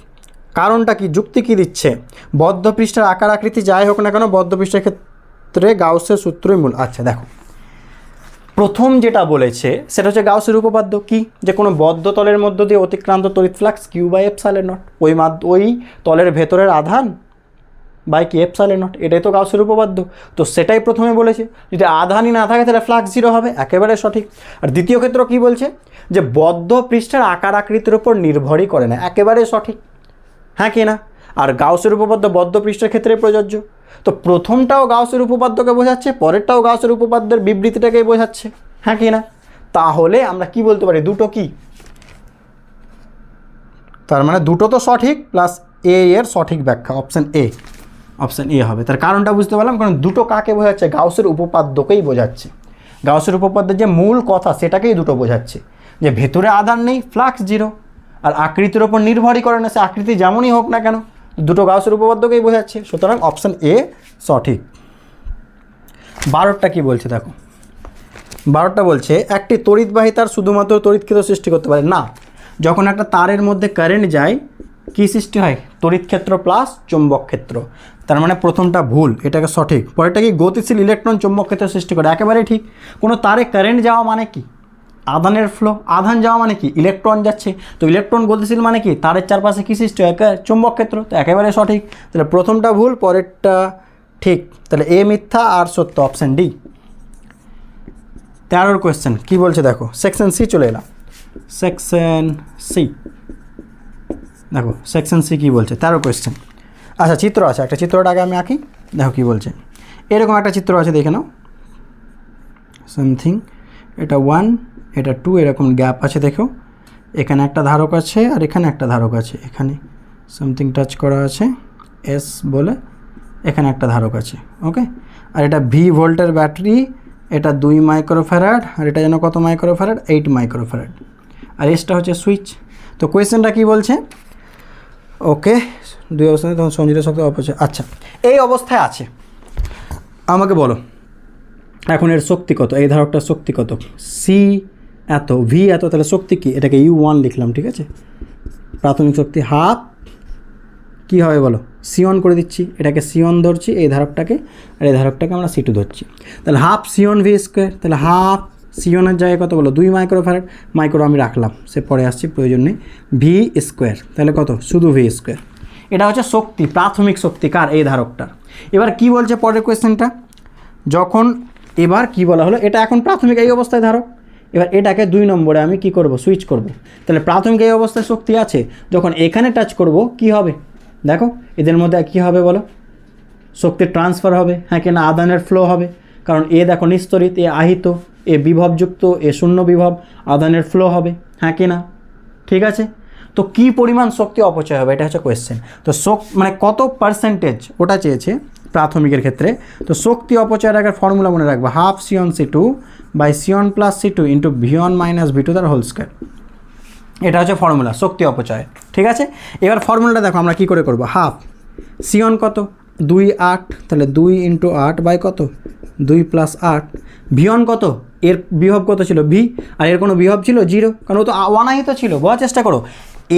[SPEAKER 1] কারণটা কি, যুক্তি কি দিচ্ছে, বদ্ধ পৃষ্ঠের আকার আকৃতি যাই হোক না কেন বদ্ধ পৃষ্ঠের ক্ষেত্রে গাউসের সূত্রই মূল। আচ্ছা দেখো প্রথম যেটা বলেছে সেটা হচ্ছে গাউসের উপপাদ্য কি, যে কোনো বদ্ধ তলের মধ্য দিয়ে অতিক্রান্ত তড়িৎ flux Q by epsilon naught, ওই তলের ভেতরের আধান বাই কি এপসাইলন নট, এটাই তো গাউসের উপপাদ্য। তো সেটাই প্রথমে বলেছে, যদি আধানই না থাকে তাহলে ফ্লাক্স 0 হবে, একেবারে সঠিক। আর দ্বিতীয় ক্ষেত্র কি বলছে, যে বদ্ধ পৃষ্ঠের আকার আকৃতির উপর নির্ভরই করে না, একেবারে সঠিক। হ্যাঁ কি না? আর গাউসের উপপাদ্য বদ্ধ পৃষ্ঠের ক্ষেত্রে প্রযোজ্য। তো প্রথমটাও গাউসের উপপাদ্যকে বোঝাচ্ছে, পরেরটাও গাউসের উপপাদ্যের বিবৃতিটাকেই বোঝাচ্ছে। হ্যাঁ কি না? তাহলে আমরা কি বলতে পারি, দুটো কি, তার মানে দুটো তো সঠিক প্লাস এ এর সঠিক ব্যাখ্যা অপশান এ, অপশান এ হবে। তার কারণটা বুঝতে পারলাম, কারণ দুটো কাকে বোঝাচ্ছে, গাউসের উপপাদ্যকেই বোঝাচ্ছে। গাউসের উপপাদ্যের যে মূল কথা সেটাকেই দুটো বোঝাচ্ছে, যে ভেতরে আধান নেই ফ্লাক্স 0, আর আকৃতির ওপর নির্ভরই করে না, সে আকৃতি যেমনই হোক না কেন, দুটো গাউসের উপপাদ্যকেই বোঝাচ্ছে। সুতরাং অপশান এ সঠিক। 12টা কি বলছে দেখো, 12টা বলছে একটি তড়িৎবাহী তার শুধুমাত্র তড়িৎ ক্ষেত্র সৃষ্টি করতে পারে না। যখন একটা তারের মধ্যে কারেন্ট যায় কি সৃষ্টি হয়, তড়িৎ ক্ষেত্র প্লাস চৌম্বক ক্ষেত্র। তার মানে প্রথমটা ভুল, এটাকে সঠিক। পরেরটা কি, গতিশীল ইলেকট্রন চৌম্বক ক্ষেত্র সৃষ্টি করে, একেবারেই ঠিক। কোনো তারে কারেন্ট যাওয়া মানে কি, আধানের ফ্লো, আধান যাওয়া মানে কি ইলেকট্রন যাচ্ছে, তো ইলেকট্রন গতিশীল মানে কি তারের চারপাশে কী সৃষ্টি হয়, চৌম্বক ক্ষেত্র, তো একেবারে সঠিক। তাহলে প্রথমটা ভুল, পরেরটা ঠিক, তাহলে এ মিথ্যা আর সত্য, অপশান ডি। 13 কোয়েশ্চেন কী বলছে দেখো, সেকশন সি চলে এলাম। সেকশন সি দেখো, সেকশন সি কী বলছে, 13 কোয়েশ্চেন। আচ্ছা চিত্র আছে একটা, চিত্রটা আগে আমি আঁকি, দেখো কী বলছে। এরকম একটা চিত্র আছে, দেখে নাও সামথিং, এটা 1 এটা 2 এরকম গ্যাপ আছে, দেখো এখানে একটা ধারক আছে আর এখানে একটা ধারক আছে, এখানে সামথিং টাচ করা আছে এস বলে, এখানে একটা ধারক আছে, ওকে। আর এটা ভি ভোল্টের ব্যাটারি, এটা 2 মাইক্রোফ্যারাড, আর এটা যেন কত মাইক্রোফ্যারাড, 8 মাইক্রোফ্যারাড, আর এসটা হচ্ছে সুইচ। তো কোয়েশ্চেনটা কী বলছে, ওকে 2 অবস্থায় তখন সঞ্চিত শক্তি অপচয়। আচ্ছা এই অবস্থায় আছে, আমাকে বলো এখন এর শক্তি কত, এই ধারকটার শক্তি কত, সি এত, ভি এত, তাহলে শক্তি কি, এটাকে U1 লিখলাম, ঠিক আছে। প্রাথমিক শক্তি হাফ কী হবে বলো, C1 করে দিচ্ছি, এটাকে C1 ধরছি এই ধারকটাকে, আর এই ধারকটাকে আমরা C2 ধরছি, তাহলে হাফ C1 ভি স্কোয়ার, তাহলে হাফ C1 এর জায়গায় কত বলো 2 মাইক্রোফ্যারাড, মাইক্রো আমি রাখলাম, সে পরে আসছি প্রয়োজন নেই, ভি স্কোয়ার, তাহলে কত শুধু ভি স্কোয়ার। এটা হচ্ছে শক্তি, প্রাথমিক শক্তি কার, এই ধারকটার। এবার কি বলছে পরের কোয়েশ্চেনটা, যখন এবার কি বলা হলো, এটা এখন প্রাথমিক এই অবস্থায় ধারক, এবার এটাকে 2 নম্বরে আমি কি করব, সুইচ করব। তাহলে প্রাথমিক এই অবস্থায় শক্তি আছে, যখন এখানে টাচ করব কি হবে, দেখো এদের মধ্যে কি হবে বলো, শক্তির ট্রান্সফার হবে, হ্যাঁ কিনা, আধানের ফ্লো হবে, কারণ এ দেখো নিস্তরিত, এ আহিত, এ বিভবযুক্ত, এ শূন্য বিভব, আধানের ফ্লো হবে, হ্যাঁ কিনা, ঠিক আছে। তো কি পরিমাণ শক্তি অপচয় হবে, এটা হচ্ছে কোয়েশ্চেন। তো মানে কত পার্সেন্টেজ ওটা চেয়েছে প্রাথমিকের ক্ষেত্রে। তো শক্তি অপচয়ের আগে ফর্মুলা মনে রাখবো, half C1 C2 by C1 plus C2 into V1 minus V2 তার হোল স্কোয়ার, এটা হচ্ছে ফর্মুলা শক্তি অপচয়, ঠিক আছে। এবার ফর্মুলাটা দেখো আমরা কী করে করবো, হাফ C1 কত 2 8, তাহলে 2 ইন্টু 8 বাই কত 2 প্লাস 8, V1 কত, এর বিভব কত ছিল ভি, আর এর কোনো বিভব ছিল 0, কারণ ও তো অনাহিত ছিল, বোঝার চেষ্টা করো,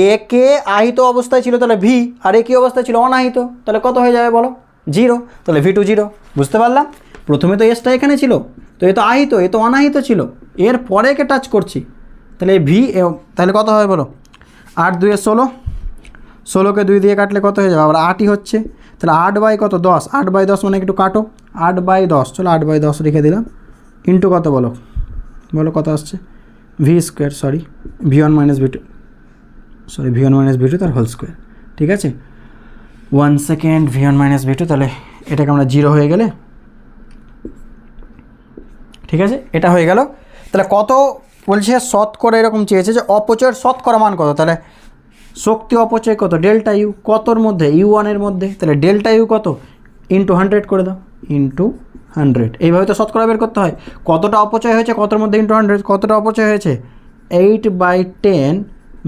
[SPEAKER 1] এ কে আহিত অবস্থায় ছিল তাহলে ভি, আর এ কি অবস্থায় ছিল অনাহিত, তাহলে কত হয়ে যাবে বলো 0, তাহলে V2 0, বুঝতে পারলাম। প্রথমে তো এসটা এখানে ছিল, তো এ তো আহিত, এ তো অনাহিত ছিল, এর পরে কে টাচ করছি, তাহলে ভি, তাহলে কত হবে বলো, 8 2 16, 16কে 2 দিয়ে কাটলে কত হয়ে যাবে, আবার 8ই হচ্ছে, তাহলে 8/10, 8/10 মানে একটু কাটো, 8/10, চলো 8/10 রেখে দিলাম, ইন্টু কত বলো, বলো কত আসছে, v² sorry v1 - v2 sorry v1 - v2 তার হোল স্কোয়ার, ঠিক আছে। 1 সেকেন্ড, v1 - v2, তাহলে এটাকে আমরা 0 হয়ে গেলে, ঠিক আছে, এটা হয়ে গেল। তাহলে কত বলছে শতকরা, এরকম চেয়েছে যে অপচয়ের শতকরা মান কত, তাহলে শক্তি অপচয় কত, ডেল্টা ইউ, কতর মধ্যে, u1 এর মধ্যে, তাহলে ডেল্টা ইউ কত, ইন্টু 100 করে দাও, ইন্টু 100, এইভাবে তো শতকরা বের করতে হয়, কতটা অপচয় হয়েছে কতর মধ্যে ইন্টু 100, কতটা অপচয় হয়েছে 8/10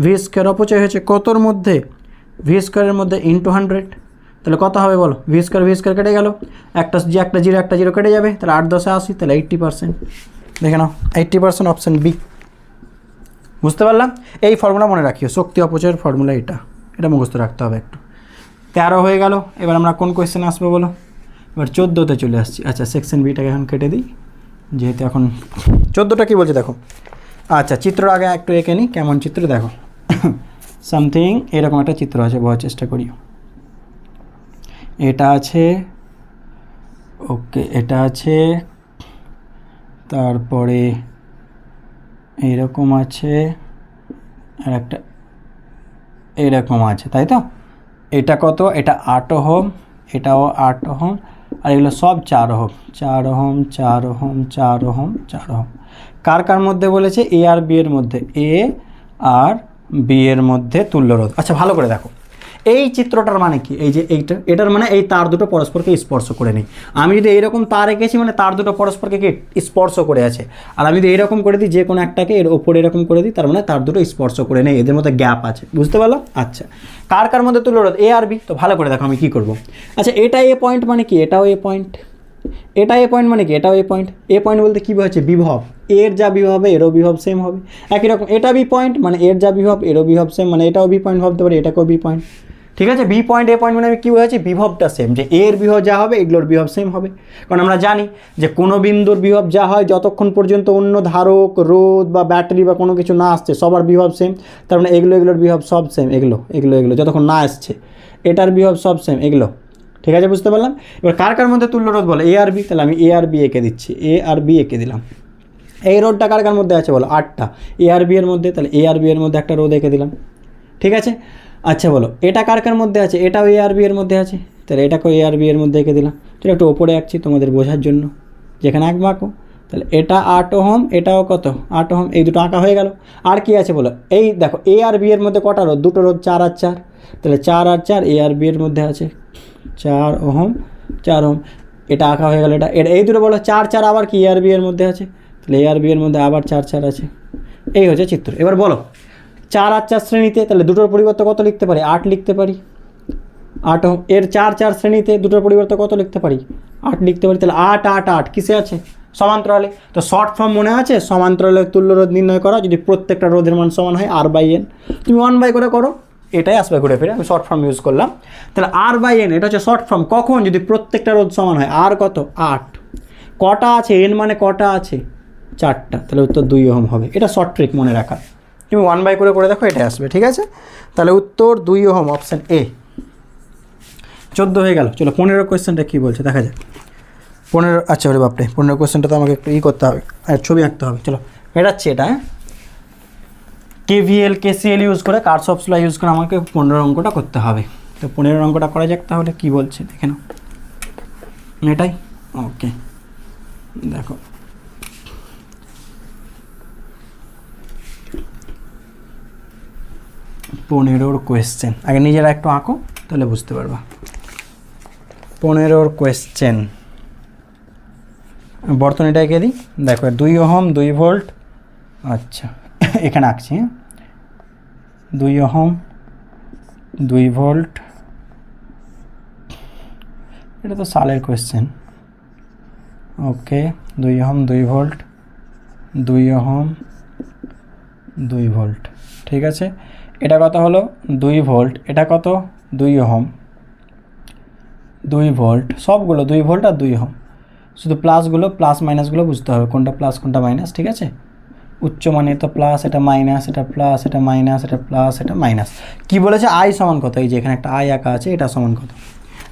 [SPEAKER 1] v² অপচয় হয়েছে কতর মধ্যে, v² মধ্যে ইন্টু 100, তাহলে কত হবে বলো, v² কেটে গেল, একটা 0 কেটে যাবে, তাহলে 8×10 80, তাহলে 80%, দেখে নাও 80% অপশান বি। বুঝতে পারলাম? এই ফর্মুলা মনে রাখিও, শক্তি অপচয়ের ফর্মুলা এটা মুখস্থ রাখতে হবে একটু। 13 হয়ে গেল, এবার আমরা কোন কোয়েশ্চেন আসবো বলো, এবার 14তে চলে আসছি। আচ্ছা সেকশন বিটাকে এখন কেটে দিই, যেহেতু এখন 14টা কী বলছে দেখো। আচ্ছা চিত্র আগে একটু এঁকে নিই, কেমন চিত্র দেখো, সামথিং এরকম একটা চিত্র আছে, বোঝার চেষ্টা করিও। এটা আছে, ওকে এটা আছে, তারপরে এইরকম আছে, আর একটা এরকম আছে, তাই তো। এটা কত, এটা 8 ওহম, এটাও 8 ওহম, আর এগুলো সব 4 ohm, 4 ohm, 4 ohm, 4 ohm, 4 ohm. কার কার মধ্যে বলেছে, এ আর বি এর মধ্যে, এ আর বি এর মধ্যে তুল্য রোধ। আচ্ছা ভালো করে দেখো, এই চিত্রটার মানে কি, এই যে এটার মানে এই তার দুটো পরস্পরকে স্পর্শ করে নেই। আমি যদি এইরকম তার এঁকেছি মানে তার দুটো পরস্পরকে কি স্পর্শ করে আছে, আর আমি যদি এইরকম করে দিই, যে কোনো একটাকে এর ওপরে এরকম করে দিই, তার মানে তার দুটো স্পর্শ করে নেই, এদের মধ্যে গ্যাপ আছে। বুঝতে পারলাম? আচ্ছা কার কার মধ্যে তুল্য রোধ, এ আর বি। তো ভালো করে দেখো আমি কী করবো। আচ্ছা এটা এ পয়েন্ট মানে কি, এটাও এ পয়েন্ট, এটা এ পয়েন্ট মানে কি, এটাও এ পয়েন্ট। এ পয়েন্ট বলতে কী বোঝাচ্ছে, বিভব, এর যা বিভব হবে এরও বিভব সেম হবে, একই রকম। এটা বি পয়েন্ট মানে এর যা বিভব এরও বিভব সেম, মানে এটাও বি পয়েন্ট ভাবতে পারি, এটাকেও বি পয়েন্ট, ঠিক আছে। বি পয়েন্ট এ পয়েন্ট মানে আমি কী বোঝাচ্ছি, বিভবটা সেম, যে এর বিভব যা হবে এগুলোর বিভব সেম হবে। কারণ আমরা জানি যে কোনো বিন্দুর বিভব যা হয়, যতক্ষণ পর্যন্ত অন্য ধারক, রোধ বা ব্যাটারি বা কোনো কিছু না আসছে, সবার বিভব সেম, তার মানে এগুলোর বিভব সব সেম, এগুলো যতক্ষণ না আসছে, এটার বিভব সব সেম, এগুলো, ঠিক আছে। বুঝতে পারলাম? এবার কার কার মধ্যে তুল্য রোধ বলে, এ আর বি, তাহলে আমি এ আর বি এঁকে দিচ্ছি, এ আর বি এঁকে দিলাম। এই রোধটা কার কার মধ্যে আছে বলো, 8টা, এ আর বি এর মধ্যে, তাহলে এ আর বি এর মধ্যে একটা রোধ এঁকে দিলাম, ঠিক আছে। আচ্ছা বলো এটা কার কার মধ্যে আছে, এটাও এ আর বি এর মধ্যে আছে, তাহলে এটাকেও এ আর বি এর মধ্যে এঁকে দিলাম। চলো একটু ওপরে আঁকছি তোমাদের বোঝার জন্য, যেখানে আঁকবো আঁকো। তাহলে এটা 8 ওহম, এটাও কত 8 ওহম, এই দুটো আঁকা হয়ে গেল। আর কি আছে বলো, এই দেখো এ আর বি এর মধ্যে কটা রোধ, দুটো রোধ, 4 আর 4, তাহলে 4 আর 4 এ আর বি এর মধ্যে আছে, 4 ওহম 4 ওহম, এটা আঁকা হয়ে গেল। এটা এই দুটো বলো 4 4 আবার কি এ আর বি এর মধ্যে আছে, তাহলে এ আর বি এর মধ্যে আবার 4 4 আছে। এই হচ্ছে চিত্র। এবার বলো 4 আর 4 শ্রেণীতে, তাহলে দুটোর পরিবর্তে কত লিখতে পারি, 8 লিখতে পারি, 8 ওহম। এর 4 4 শ্রেণীতে দুটোর পরিবর্তে কত লিখতে পারি, 8 লিখতে পারি, তাহলে 8 8 8 কিসে আছে, সমান্তরালে। তো শর্ট ফর্ম মনে আছে, সমান্তরালের তুল্য রোধ নির্ণয় করা, যদি প্রত্যেকটা রোধের মান সমান হয় R/N, তুমি 1/, করে করো, এটাই আসবে ঘুরে ফিরে, আমি শর্ট ফর্ম ইউজ করলাম। তাহলে R/N এটা হচ্ছে শর্ট ফর্ম, কখন, যদি প্রত্যেকটা রোধ সমান হয়। আর কত, 8, কটা আছে, N মানে কটা আছে, 4টা, তাহলে উত্তর 2 ওহম হবে। এটা শর্ট ট্রিক মনে রাখা, তুমি 1/, করে দেখো, এটাই আসবে, ঠিক আছে। তাহলে উত্তর 2 ওহম, অপশান এ। 14 হয়ে গেল। চলো 15 কোয়েশ্চেনটা কী বলছে দেখা যাক। 15, আচ্ছা ওরে বাপরে, 15 কোয়েশ্চেনটা তো আমাকে একটু করতে হবে, আর ছবি আঁকতে হবে। চলো মেটাচ্ছি এটা, হ্যাঁ। KVL KCL ইউজ করে, কার্সফস ল ইউজ করে আমাকে 15 অঙ্কটা করতে হবে। তো 15 অঙ্কটা করা যাক তাহলে, কী বলছে দেখে নাও। এটাই ওকে, দেখো পনেরোর কোয়েশ্চেন, আগে নিজেরা একটু আঁকো তাহলে বুঝতে পারবা। 15 কোয়েশ্চেন, বর্তনীটা এঁকে দিই, দেখো 2 ওহম 2 ভোল্ট, আচ্ছা এখানে আঁকছি, হ্যাঁ 2 ওহম 2 ভোল্ট, এটা তো সালের কোয়েশ্চেন, ওকে 2 ওহম 2 ভোল্ট, 2 ওহম 2 ভোল্ট, ঠিক আছে। এটা কত হলো 2 ভোল্ট, এটা কত 2 ওহম 2 ভোল্ট, সবগুলো 2 ভোল্ট আর 2 ওহম, শুধু প্লাসগুলো, প্লাস মাইনাসগুলো বুঝতে হবে, কোনটা প্লাস কোনটা মাইনাস, ঠিক আছে। উচ্চ মানে তো প্লাস, এটা মাইনাস, এটা প্লাস, এটা মাইনাস, এটা প্লাস, এটা মাইনাস। কী বলেছে, আই সমান কত, এই যে এখানে একটা আই আঁকা আছে, এটা সমান কত।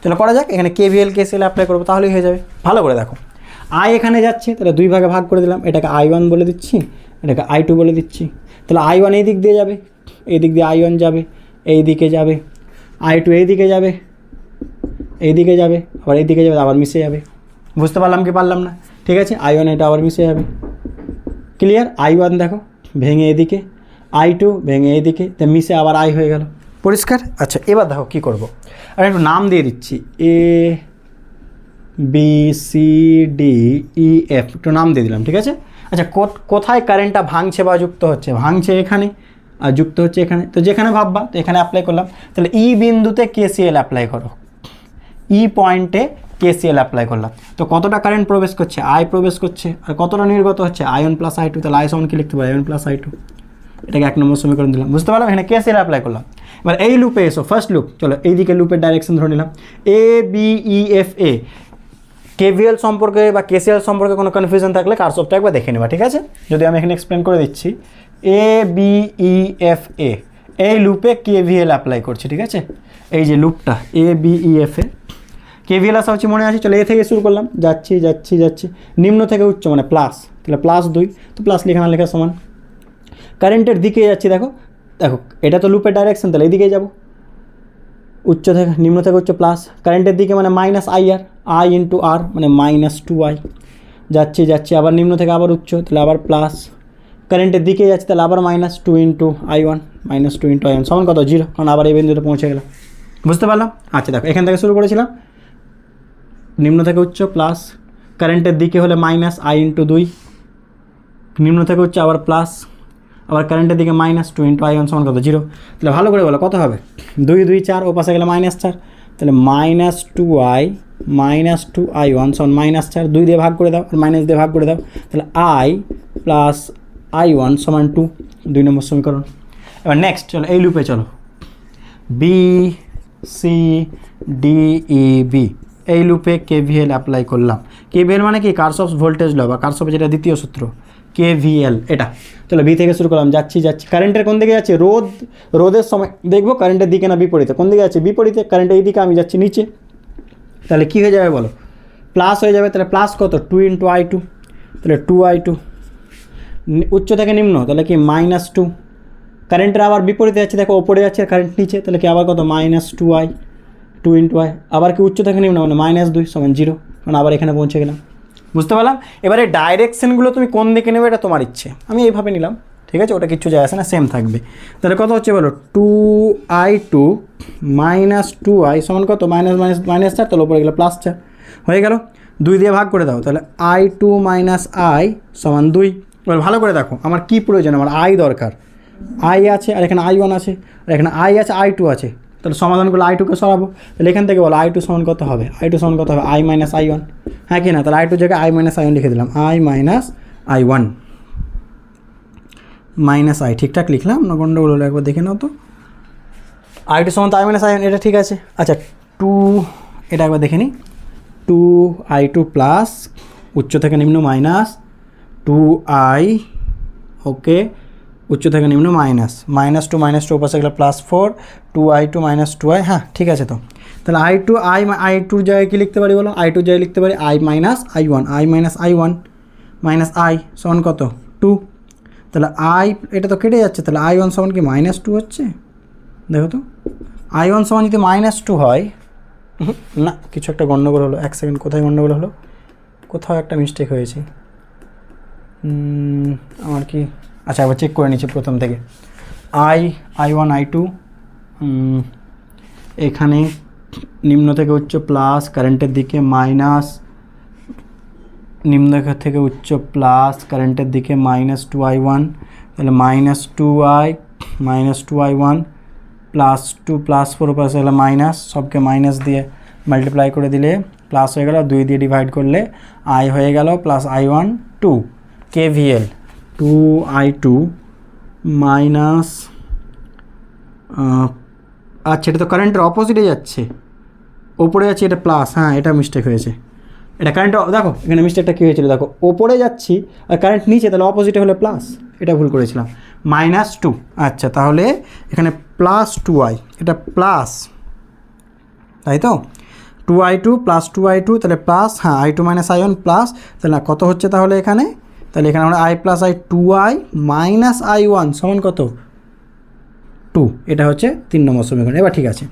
[SPEAKER 1] চলো করা যাক। এখানে কেভিএল কেসিএল অ্যাপ্লাই করবো, তাহলেই হয়ে যাবে। ভালো করে দেখো, আই এখানে যাচ্ছে, তাহলে 2 ভাগে ভাগ করে দিলাম, এটাকে I1 বলে দিচ্ছি, এটাকে I2 বলে দিচ্ছি। তাহলে I1 এই দিক দিয়ে যাবে, এই দিক দিয়ে I1 যাবে, এই দিকে যাবে, I2 এই দিকে যাবে, এই দিকে যাবে, আবার এই দিকে যাবে, আবার মিশে যাবে। বুঝতে পারলাম কি পারলাম না? ঠিক আছে, I1 এটা আবার মিশে যাবে। ক্লিয়ার? I1 দেখো ভেঙে এদিকে, I2 ভেঙে এদিকে, তা মিশে আবার I হয়ে গেল। পরিষ্কার? আচ্ছা, এবার দেখো কী করবো, আর একটু নাম দিয়ে দিচ্ছি, ABCDEF, একটু নাম দিয়ে দিলাম। ঠিক আছে? আচ্ছা, কোথায় কারেন্টটা ভাঙছে বা যুক্ত হচ্ছে? ভাঙছে এখানে, আর যুক্ত হচ্ছে এখানে। তো যেখানে ভাববা, তো এখানে অ্যাপ্লাই করলাম। তাহলে ই বিন্দুতে KCL অ্যাপ্লাই করো, ই পয়েন্টে KCL অ্যাপ্লাই করলাম। তো কতটা কারেন্ট প্রবেশ করছে? I প্রবেশ করছে। আর কতটা নির্গত হচ্ছে? I1 + I2। তাহলে I সমান কি লিখতে পারি? I1 + I2। এটাকে 1 নম্বর সমীকরণ দিলাম। বুঝতে পারলাম? এখানে KCL অ্যাপ্লাই করলাম। এবার এই লুপে এসো, ফার্স্ট লুপ। চলো এইদিকে লুপের ডাইরেকশন ধরে নিলাম, ABEFA। KVL সম্পর্কে বা KCL সম্পর্কে কোনো কনফিউশন থাকলে কারশফটা একবার দেখে নেবা। ঠিক আছে? যদি আমি এখানে এক্সপ্লেন করে দিচ্ছি, ABEFA এই লুপে KVL অ্যাপ্লাই করছি। ঠিক আছে? এই যে লুপটা ABEFA, KVL আসা হচ্ছে মনে আছে। চলো এ থেকে শুরু করলাম, যাচ্ছি যাচ্ছি যাচ্ছি, নিম্ন থেকে উচ্চ মানে প্লাস, তাহলে +2, তো প্লাস লেখা না লেখা সমান। কারেন্টের দিকে যাচ্ছি, দেখো দেখো এটা তো লুপের ডাইরেকশন, তাহলে এইদিকে যাব, উচ্চ থেকে নিম্ন থেকে উচ্চ প্লাস, কারেন্টের দিকে মানে -IR, I × R মানে -2I। যাচ্ছি যাচ্ছি আবার নিম্ন থেকে আবার উচ্চ, তাহলে আবার প্লাস, কারেন্টের দিকে যাচ্ছে, তাহলে আবার -2 × I1, -2 × I1 সমান কত? 0, কারণ আবার এই বিন্দুতে পৌঁছে গেলাম। বুঝতে পারলাম? আচ্ছা দেখো, এখান থেকে শুরু করেছিলাম, নিম্ন থেকে উচ্চ প্লাস, কারেন্টের দিকে হলে -I × 2, নিম্ন থেকে উচ্চ আবার প্লাস, আবার কারেন্টের দিকে -2 × I1 সমান কত? 0। তাহলে ভালো করে বলো কত হবে? 2 2 4, ও পাশে গেলে -4, তাহলে -2I -2I1 সমান -4। 2 দিয়ে ভাগ করে দাও, আর মাইনাস দিয়ে ভাগ করে দাও, তাহলে I + I1 সমান 2, 2 নম্বর সমীকরণ। এবার নেক্সট চলো এই লুপে চলো, BCDEB এই লুপে KVL অ্যাপ্লাই করলাম। KVL মানে কি? কারশফস ভোল্টেজ ল বা কারশফের যেটা দ্বিতীয় সূত্র, KVL এটা। তাহলে বি থেকে শুরু করলাম, যাচ্ছি যাচ্ছি, কারেন্টের কোন দিকে যাচ্ছে? রোদের সময় দেখবো কারেন্টের দিকে না বিপরীতে? কোন দিকে যাচ্ছে? বিপরীতে। কারেন্টের এই দিকে, আমি যাচ্ছি নিচে, তাহলে কী হয়ে যাবে বলো? প্লাস হয়ে যাবে। তাহলে প্লাস কত? 2 × I2, তাহলে 2I2। উচ্চ থেকে নিম্ন, তাহলে কি? -2। কারেন্টের আবার বিপরীতে যাচ্ছে, দেখো ওপরে যাচ্ছে আর কারেন্ট নিচে, তাহলে কি আবার কত? -2I, 2 × I। আবার কি উচ্চ থেকে নিম্ন মানে -2 সমান 0, কারণ আবার এখানে পৌঁছে গেলাম। বুঝতে পারলাম? এবারে ডাইরেকশনগুলো তুমি কোন দিকে নেবে এটা তোমার ইচ্ছে, আমি এইভাবে নিলাম। ঠিক আছে? ওটা কিচ্ছু যায় আসে না, সেম থাকবে। তাহলে কত হচ্ছে বলো? 2I2 - 2I সমান কত? -4, তাহলে উপরে গেলে +4 হয়ে গেল। 2 দিয়ে ভাগ করে দাও, তাহলে I2 - I সমান 2। এবার ভালো করে দেখো, আমার কি প্রয়োজন? আমার I দরকার, I আছে, আর এখানে I1 আছে, আর এখানে I আছে, I2 আছে। তাহলে সমাধান করলে I2কে সরাবো, তাহলে এখান থেকে বলো I2 সমান কত হবে? I2 সমান কত হবে? I - I1। হ্যাঁ কি না? তাহলে I2 জায়গায় I - I1 লিখে দিলাম, I - I1 -I, ঠিকঠাক লিখলাম না? গন্ডগোল হলো, একবার দেখে নাও তো। I2 সমান I - I1, এটা ঠিক আছে। আচ্ছা 2, এটা একবার দেখে নিই, 2I2 প্লাস, উচ্চ থেকে নিম্ন -2I, ওকে, উচ্চ থেকে নিম্ন -2 পাশে গেলে +4, 2I2 - 2I। হ্যাঁ ঠিক আছে। তো তাহলে I2 জায়গায় কী লিখতে পারি বলো? I2 জায়গায় লিখতে পারি I - I1, I - I1 -I সমান কত? 2। তাহলে এটা তো কেটে যাচ্ছে, তাহলে I1 সমান কি -2 হচ্ছে? দেখো তো, I1 সমান যদি -2 হয়, না কিছু একটা গণ্ডগোল হলো। 1 সেকেন্ড, কোথায় গণ্ডগোল হলো? কোথাও একটা মিস্টেক হয়েছে আমার কি? আচ্ছা আবার চেক করে নিচ্ছি প্রথম থেকে। I1 I2, এখানে নিম্ন থেকে উচ্চ প্লাস, কারেন্টের দিকে মাইনাস, নিম্ন থেকে উচ্চ প্লাস, কারেন্টের দিকে -2I1, তাহলে -2I -2I1 +2 +4 পাশে হলো মাইনাস, সবকে মাইনাস দিয়ে মাল্টিপ্লাই করে দিলে প্লাস হয়ে গেল, 2 দিয়ে ডিভাইড করলে I হয়ে গেল +I1 2। KVL 2I2 মাইনাস, আচ্ছা এটা তো কারেন্টের অপোজিটে যাচ্ছে, ওপরে যাচ্ছে, এটা প্লাস। হ্যাঁ এটা মিস্টেক হয়েছে, এটা কারেন্ট, দেখো এখানে মিস্টেকটা কী হয়েছিল, দেখো ওপরে যাচ্ছি আর কারেন্ট নিচে, তাহলে অপোজিটে হলে প্লাস, এটা ভুল করেছিলাম, -2। আচ্ছা তাহলে এখানে +2I, এটা প্লাস, তাই তো 2i2 প্লাস 2i2 তাহলে প্লাস, হ্যাঁ i2 মাইনাস i1 প্লাস, তাহলে কত হচ্ছে তাহলে এখানে, তাহলে এখানে আমরা i plus i 2i minus i1 সমান কত 2, এটা হচ্ছে 3 নম্বর সমীকরণ। এবার ঠিক আছে,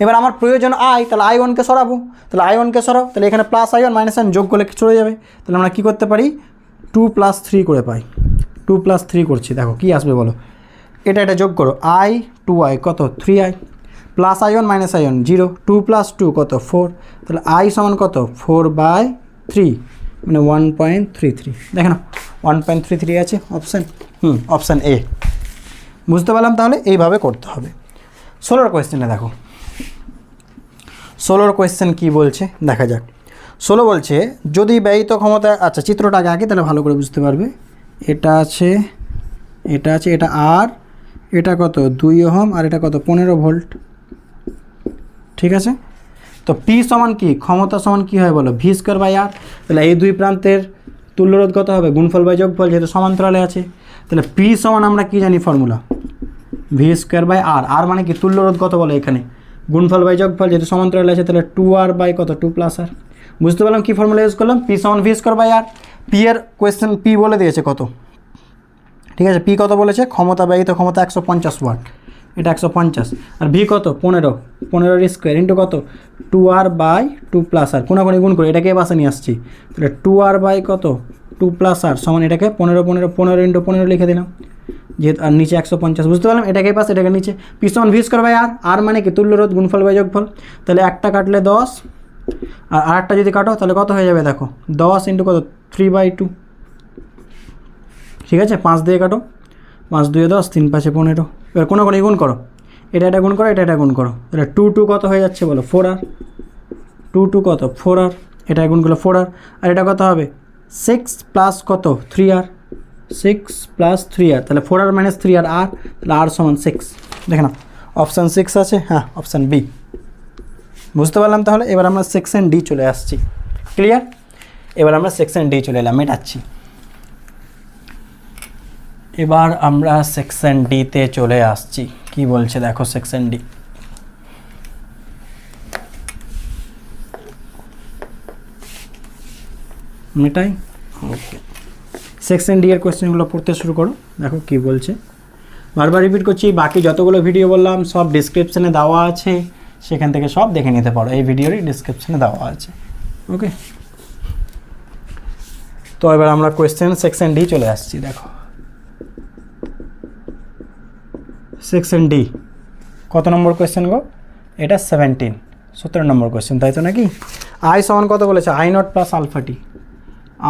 [SPEAKER 1] এবার আমার প্রয়োজন i, তাহলে i1কে সরাবো, তাহলে i1কে সরাও, তাহলে এখানে প্লাস i1 মাইনাস i1 যোগ করলে চলে যাবে, তাহলে আমরা কী করতে পারি 2 প্লাস 3 করে পাই, 2 প্লাস 3 করছি, দেখো কী আসবে বলো, এটা যোগ করো i 2i কত 3i plus i1 minus i1 0, 2 plus 2 কত 4, তাহলে i সমান কত 4/3 মানে 1.33, দেখে না 1.33 আছে অপশান, অপশান এ। বুঝতে পারলাম, তাহলে এইভাবে করতে হবে। 16 কোয়েশ্চেনে দেখো, 16 কোয়েশ্চেন কী বলছে দেখা যাক। 16 বলছে যদি ব্যয়িত ক্ষমতা, আচ্ছা চিত্রটা আগে তাহলে ভালো করে বুঝতে পারবে, এটা আছে এটা আর এটা কত 2 ওহম আর এটা কত 15 ভোল্ট, ঠিক আছে। তো পি সমান কি, ক্ষমতা সমান কী হয় বলো ভি স্কোয়ার বাই আর, তাহলে এই দুই প্রান্তের তুল্যরোধ কত হবে গুণফল বাই যোগফল, যেহেতু সমান্তরালে আছে, তাহলে পি সমান আমরা কি জানি ফর্মুলা ভি স্কোয়ার বাই আর, আর মানে কি তুল্যরোধ কত বলো এখানে গুণফল বাই যোগফল, যেহেতু সমান্তরালে আছে তাহলে 2r বাই কত 2 প্লাস আর। বুঝতে পারলাম কী ফর্মুলা ইউজ করলাম, পি সমান V square by R. P এর কোয়েশ্চেন পি বলে দিয়েছে কত, ঠিক আছে, পি কত বলেছে ক্ষমতা ব্যয়িত ক্ষমতা 150 ওয়াট, এটা 150, আর ভি কত 15 স্কোয়ার ইন্টু কত 2r বাই 2 প্লাস আর, কোনাকুনি গুণ করে এটাকে বাসে নিয়ে আসছি, তাহলে 2r বাই কত 2 প্লাস আর সমান এটাকে 15 ইন্টু 15 লিখে দিলাম, যেহেতু আর নিচে 150। বুঝতে পারলাম, এটাকে পাস এটাকে নিচে, পি সমান ভি স্কোয়ার বাই আর, আর মানে কি তুল্যরোধ গুণফল বাই যোগফল, তাহলে একটা কাটলে 10 আর আরেকটা যদি কাটো তাহলে কত হয়ে যাবে দেখো 10 ইন্টু কত 3/2, ঠিক আছে, 5 দিয়ে কাটো, 5 2 10, 3 5 15, এবার কোনো গুণ করো, এটা গুণ করো, এটা গুণ করো, তাহলে 2 কত হয়ে যাচ্ছে বলো 4r, 2 কত 4r, এটা গুণ করলে 4r, আর এটা কত হবে 6 প্লাস কত 3r, 6 প্লাস 3r, তাহলে 4r মাইনাস 3r আর, তাহলে r সমান 6, দেখে না অপশান 6 আছে, হ্যাঁ অপশান বি। বুঝতে পারলাম, তাহলে এবার আমরা সেকশন ডি চলে আসছি, ক্লিয়ার, এবার আমরা সেকশন ডি চলে এলাম, মেটাচ্ছি। এবার আমরা সেকশন ডিতে চলে আসছি, কি বলছে দেখো সেকশন ডি, মেটাই, ওকে। সেকশন ডি এর কোয়েশ্চেনগুলো পড়তে শুরু করো, দেখো কি বলছে, বারবার রিপিট করছি, বাকি যতগুলো ভিডিও বললাম সব ডিসক্রিপশানে দেওয়া আছে, সেখান থেকে সব দেখে নিতে পারো, এই ভিডিওরই ডিসক্রিপশানে দেওয়া আছে, ওকে। তো এবার আমরা কোয়েশ্চেন সেকশন ডি চলে আসছি, দেখো সেকশন ডি কত নম্বর কোয়েশ্চেন গো, এটা 17 নম্বর কোয়েশ্চেন, তাই তো নাকি। আই সমান কত বলেছে I naught plus alpha T,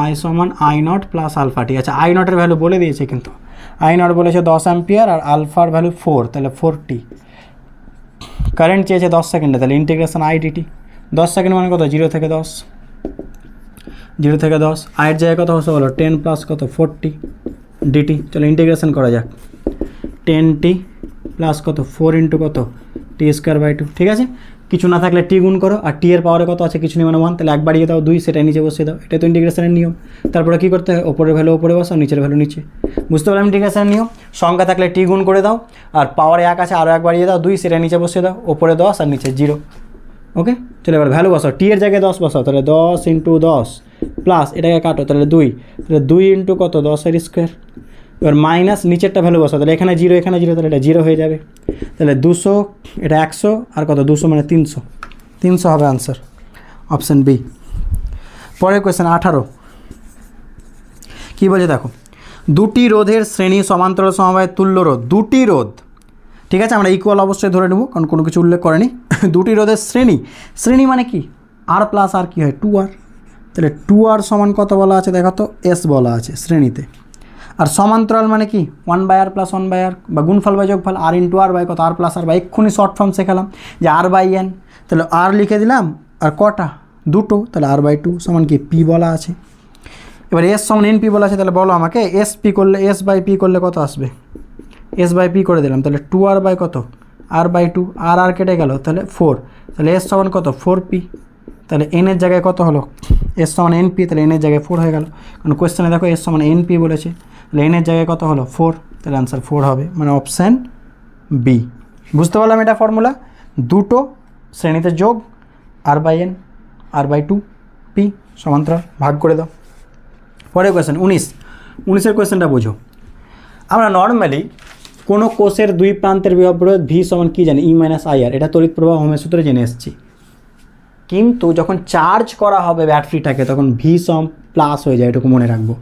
[SPEAKER 1] I সমান I naught plus alpha T, আচ্ছা আই নটের ভ্যালু বলে দিয়েছে কিন্তু, আই নট বলেছে 10 অ্যাম্পিয়ার আর আলফার ভ্যালু 4, তাহলে 4t, কারেন্ট চেয়েছে 10 সেকেন্ডে, তাহলে ইন্টিগ্রেশন আই ডিটি, 10 সেকেন্ড মানে কত 0 থেকে 10, 0 থেকে 10, আয়ের জায়গায় কত হচ্ছে বলো 10 প্লাস কত 40 ডিটি, চলো ইন্টিগ্রেশন করা যাক, 10t প্লাস কত 4 ইন্টু কত টি স্কোয়ার বাই 2, ঠিক আছে, কিছু না থাকলে টি গুণ করো, আর টি এর পাওয়ারে কত আছে কিছু নেই মানে 1, তাহলে 1 বাড়িয়ে দাও 2, সেটা নিচে বসিয়ে দাও, এটা তো ইন্টিগ্রেশনের নিয়ম। তারপরে কী করতে হয়, ওপরের ভ্যালু ওপরে বসাও, নিচের ভ্যালু নিচে। বুঝতে পারলাম ইন্টিগ্রেশনের নিয়ম, সংখ্যা থাকলে টি গুণ করে দাও, আর পাওয়ারে 1 আছে আরও 1 বাড়িয়ে দাও 2, সেটা নিচে বসিয়ে দাও, ওপরে 10 আর নিচে 0, ওকে। চলো এবার ভ্যালু বসাও, টি এর জায়গায় 10 বসাও, তাহলে 10 ইন্টু 10 প্লাস এটাকে কাটো, তাহলে 2, তাহলে 2 ইন্টু কত 10 স্কোয়ার, এবার মাইনাস নিচেরটা ভ্যালু বসাও, তাহলে এখানে 0 এখানে 0, তাহলে এটা 0 হয়ে যাবে, তাহলে 200, এটা 100 আর কত 200 মানে 300 হবে আনসার, অপশান বি। পরের কোয়েশ্চেন 18, কী বলছে দেখো, দুটি রোধের শ্রেণী সমান্তরাল সমবায়ের তুল্য রোধ, দুটি রোধ, ঠিক আছে, আমরা ইকুয়াল অবশ্যই ধরে নেব কারণ কোনো কিছু উল্লেখ করেনি, দুটি রোধের শ্রেণী মানে কি আর প্লাস আর কী হয় 2r, তাহলে 2r সমান কত বলা আছে দেখো তো এস বলা আছে শ্রেণীতে, আর সমান্তরাল মানে কি 1/r প্লাস 1/r বা গুণফল বাই যোগফল আর ইন্টু আর বাই কত আর প্লাস আর, বা এক্ষুনি শর্ট ফর্ম শেখালাম যে আর বাই এন, তাহলে আর লিখে দিলাম, আর কটা দুটো, তাহলে আর বাই 2 সমান কি পি বলা আছে। এবার এস সমান এন পি বলা আছে, তাহলে বলো আমাকে এস পি করলে এস বাই পি করলে কত আসবে, এস বাই পি করে দিলাম, তাহলে 2r বাই কত আর বাই 2, আর কেটে গেল তাহলে 4, তাহলে এস সমান কত 4p, তাহলে এনের জায়গায় কত হলো এস সমান এন পি, তাহলে এনের জায়গায় 4 হয়ে গেল, কারণ কোয়েশ্চেনে দেখো এস সমান এন পি বলেছে, তাহলে এনের জায়গায় কত হলো 4, তাহলে আনসার 4 হবে, মানে অপশান বি। বুঝতে পারলাম এটা ফর্মুলা, দুটো শ্রেণীতে যোগ আর বাই এন R/2 পি সমান্তরাল, ভাগ করে দাও। পরের কোয়েশ্চেন 19 কোয়েশ্চেনটা বোঝো। আমরা নর্মালি কোনো কোষের দুই প্রান্তের বিভব প্রভেদ ভি সমান কী জানি, ই মাইনাস IR, এটা তড়িৎ প্রবাহ ওহমের সূত্রে জেনে এসেছি। কিন্তু যখন চার্জ করা হবে ব্যাটারিটাকে তখন ভি সম প্লাস হয়ে যায়, এটুকু মনে রাখবো।